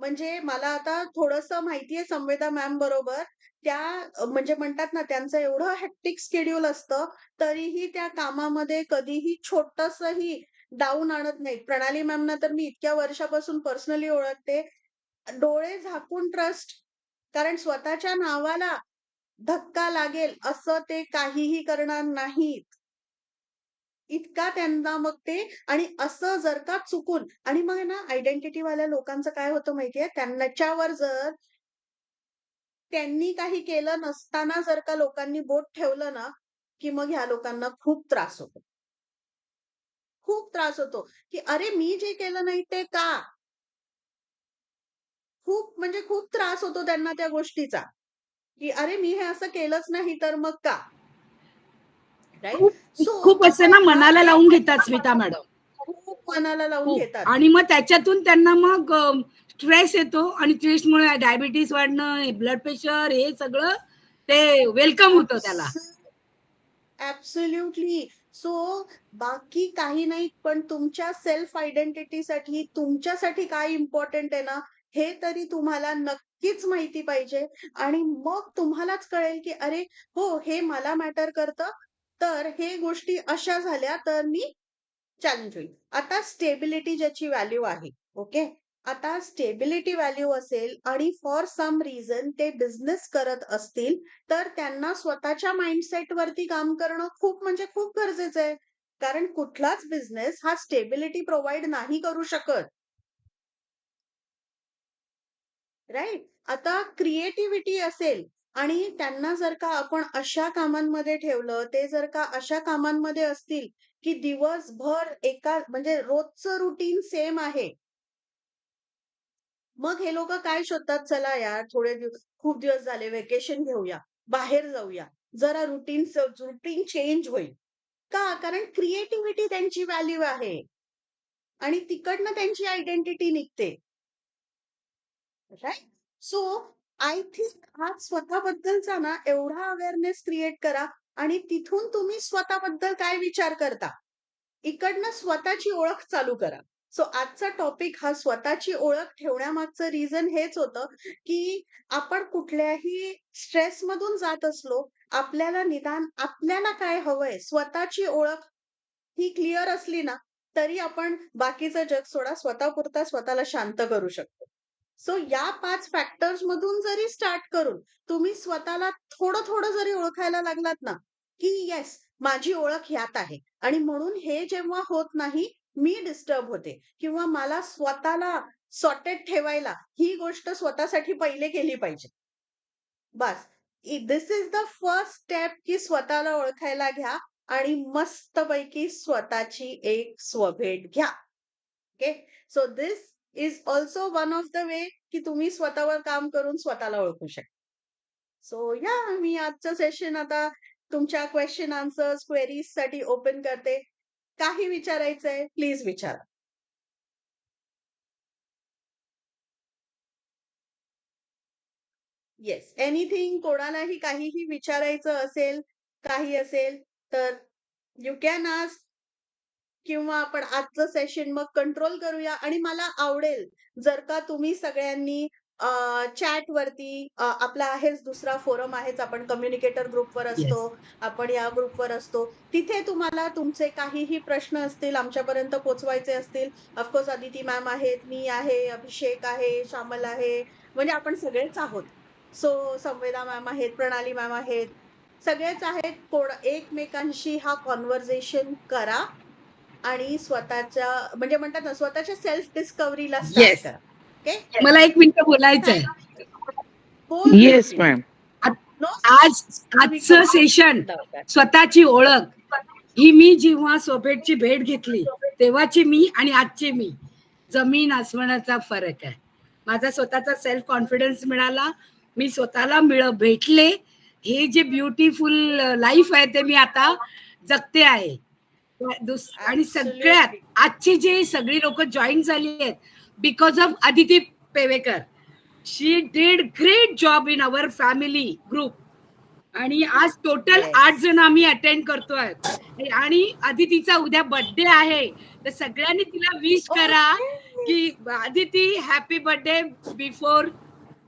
म्हणजे मला आता थोडंसं माहितीये संवेदा मॅम बरोबर. त्या म्हणजे म्हणतात ना, त्यांचं एवढं हेक्टिक शेड्यूल असतं, तरीही त्या कामामध्ये कधीही छोटंसंही डाऊन आणत नाहीत. प्रणाली मॅमना तर मी इतक्या वर्षापासून पर्सनली ओळखते. डोळे झाकून ट्रस्ट. कारण स्वतःच्या नावाला धक्का लागेल असं ते काहीही करणार नाहीत. इतका त्यांना मग ते. आणि असं जर का चुकून, आणि मग ना आयडेंटिटी वाल्या लोकांचं काय होतं माहितीये, त्यांच्यावर जर त्यांनी काही केलं नसताना जर का लोकांनी बोट ठेवलं ना, की मग ह्या लोकांना खूप त्रास होतो. खूप त्रास होतो, की अरे मी जे केलं नाही ते का? खूप म्हणजे खूप त्रास होतो त्यांना त्या गोष्टीचा, की अरे मी हे असं केलंच नाही तर मग का? राईट? खूप सो खूप आता असं ना हा मनाला एक लावून घेतात स्मिता मॅडम. खूप मनाला लावून खूप. घेतात. आणि मग त्याच्यातून त्यांना मग स्ट्रेस येतो आणि स्ट्रेसमुळे डायबिटीस वाढणं, ब्लड प्रेशर, हे सगळं ते वेलकम होतं त्याला. ऍब्सोल्युटली. सो बाकी काही नाही, पण तुमच्या सेल्फ आयडेंटिटीसाठी तुमच्यासाठी काय इम्पॉर्टंट आहे ना, हे तरी तुम्हाला नक्कीच माहिती पाहिजे. आणि मग तुम्हालाच कळेल की अरे हो, हे मला मॅटर करतं, तर हे गोष्टी अशा झाल्या तर मी चॅलेंज होईल. आता स्टेबिलिटी ज्याची व्हॅल्यू आहे, ओके. आता स्टेबिलिटी व्हॅल्यू असेल आणि फॉर सम रिझन ते बिझनेस करत असतील, तर त्यांना स्वतःच्या माइंडसेट वरती काम करणं खूप म्हणजे खूप गरजेचं आहे. कारण कुठलाच बिझनेस हा स्टेबिलिटी प्रोव्हाइड नाही करू शकत. राईट? आता क्रिएटिव्हिटी असेल आणि त्यांना जर का आपण अशा कामांमध्ये ठेवलं, ते जर का अशा कामांमध्ये असतील, की दिवसभर एका म्हणजे रोजचं रुटीन सेम आहे. मग हे लोकं काय शोधतात, चला यार थोडे दिवस, खूप दिवस झाले व्हेकेशन घेऊया, बाहेर जाऊया, जरा रुटीन चेंज होईल. का? कारण क्रिएटिव्हिटी त्यांची व्हॅल्यू आहे आणि तिकडनं त्यांची आयडेंटिटी निघते. राईट? सो आय थिंक आज स्वतःबद्दलचा ना एवढा अवेअरनेस क्रिएट करा आणि तिथून तुम्ही स्वतःबद्दल काय विचार करता, इकडनं स्वतःची ओळख चालू करा. सो आजचा टॉपिक हा स्वतःची ओळख ठेवण्यामागचं रिझन हेच होतं, की आपण कुठल्याही स्ट्रेसमधून जात असलो, आपल्याला निदान आपल्याला काय हवंय, स्वतःची ओळख ही क्लिअर असली ना, तरी आपण बाकीचं जग सोडा, स्वतःपुरता स्वतःला शांत करू शकतो. सो या 5 फॅक्टर्स मधून जरी स्टार्ट करून तुम्ही स्वतःला थोडं जरी ओळखायला लागलात ना, की येस माझी ओळख ह्यात आहे आणि म्हणून हे जेव्हा होत नाही, मी डिस्टर्ब होते किंवा मला स्वतःला सॉर्टेड ठेवायला ही गोष्ट स्वतःसाठी पहिले केली पाहिजे. बस. दिस इज द फर्स्ट स्टेप की स्वतःला ओळखायला घ्या आणि मस्तपैकी स्वतःची एक स्वभेट घ्या. Okay. So this is also one of the way की तुम्ही स्वतःवर काम करून स्वतःला ओळखू शकता. सो या मी आजचं सेशन आता तुमच्या क्वेश्चन आन्सर्स क्वेरीज साठी ओपन करते. काही विचारायचंय प्लीज विचारा. येस, एनिथिंग कोणालाही काहीही विचारायचं असेल, काही असेल तर यू कॅन आस्क किंवा आपण आजचं सेशन मग कंट्रोल करूया आणि मला आवडेल जर का तुम्ही सगळ्यांनी चॅट वरती आपला आहेच दुसरा फोरम आहेच, आपण कम्युनिकेटर ग्रुपवर असतो, आपण या ग्रुपवर असतो, तिथे तुम्हाला तुमचे काहीही प्रश्न असतील आमच्यापर्यंत पोहोचवायचे असतील, ऑफकोर्स अदिती मॅम आहेत, मी आहे, अभिषेक आहे, श्यामल आहे, म्हणजे आपण सगळेच आहोत. सो संवेदा मॅम आहेत, प्रणाली मॅम आहेत, सगळेच आहेत. कोण एकमेकांशी हा कॉन्व्हर्सेशन करा आणि स्वतःच्या म्हणजे म्हणतात ना स्वतःच्या सेल्फ डिस्कव्हरीला स्टार्ट Yes. करा. ओके. मला 1 मिनिट बोलायचंय. बोल Yes, प्रीती. ma'am. नो आजचं सेशन स्वतःची ओळख ही मी जेव्हा सोबेटची भेट घेतली तेव्हाची मी आणि आजची मी जमीन आसमानाचा फरक आहे. माझा स्वतःचा सेल्फ कॉन्फिडन्स मिळाला, मी स्वतःला भेटले. हे जे ब्युटिफुल लाईफ आहे ते मी आता जगते आहे. आणि सगळ्यात आजची जे सगळी लोक जॉईन झाली आहेत because of Aditi Pevekar. She did great job in our family group आणि आज टोटल 8 जण आम्ही अटेंड करतोय आणि अदितीचा उद्या बर्थडे आहे तर सगळ्यांनी तिला विश करा की अदिती हॅपी बर्थडे बिफोर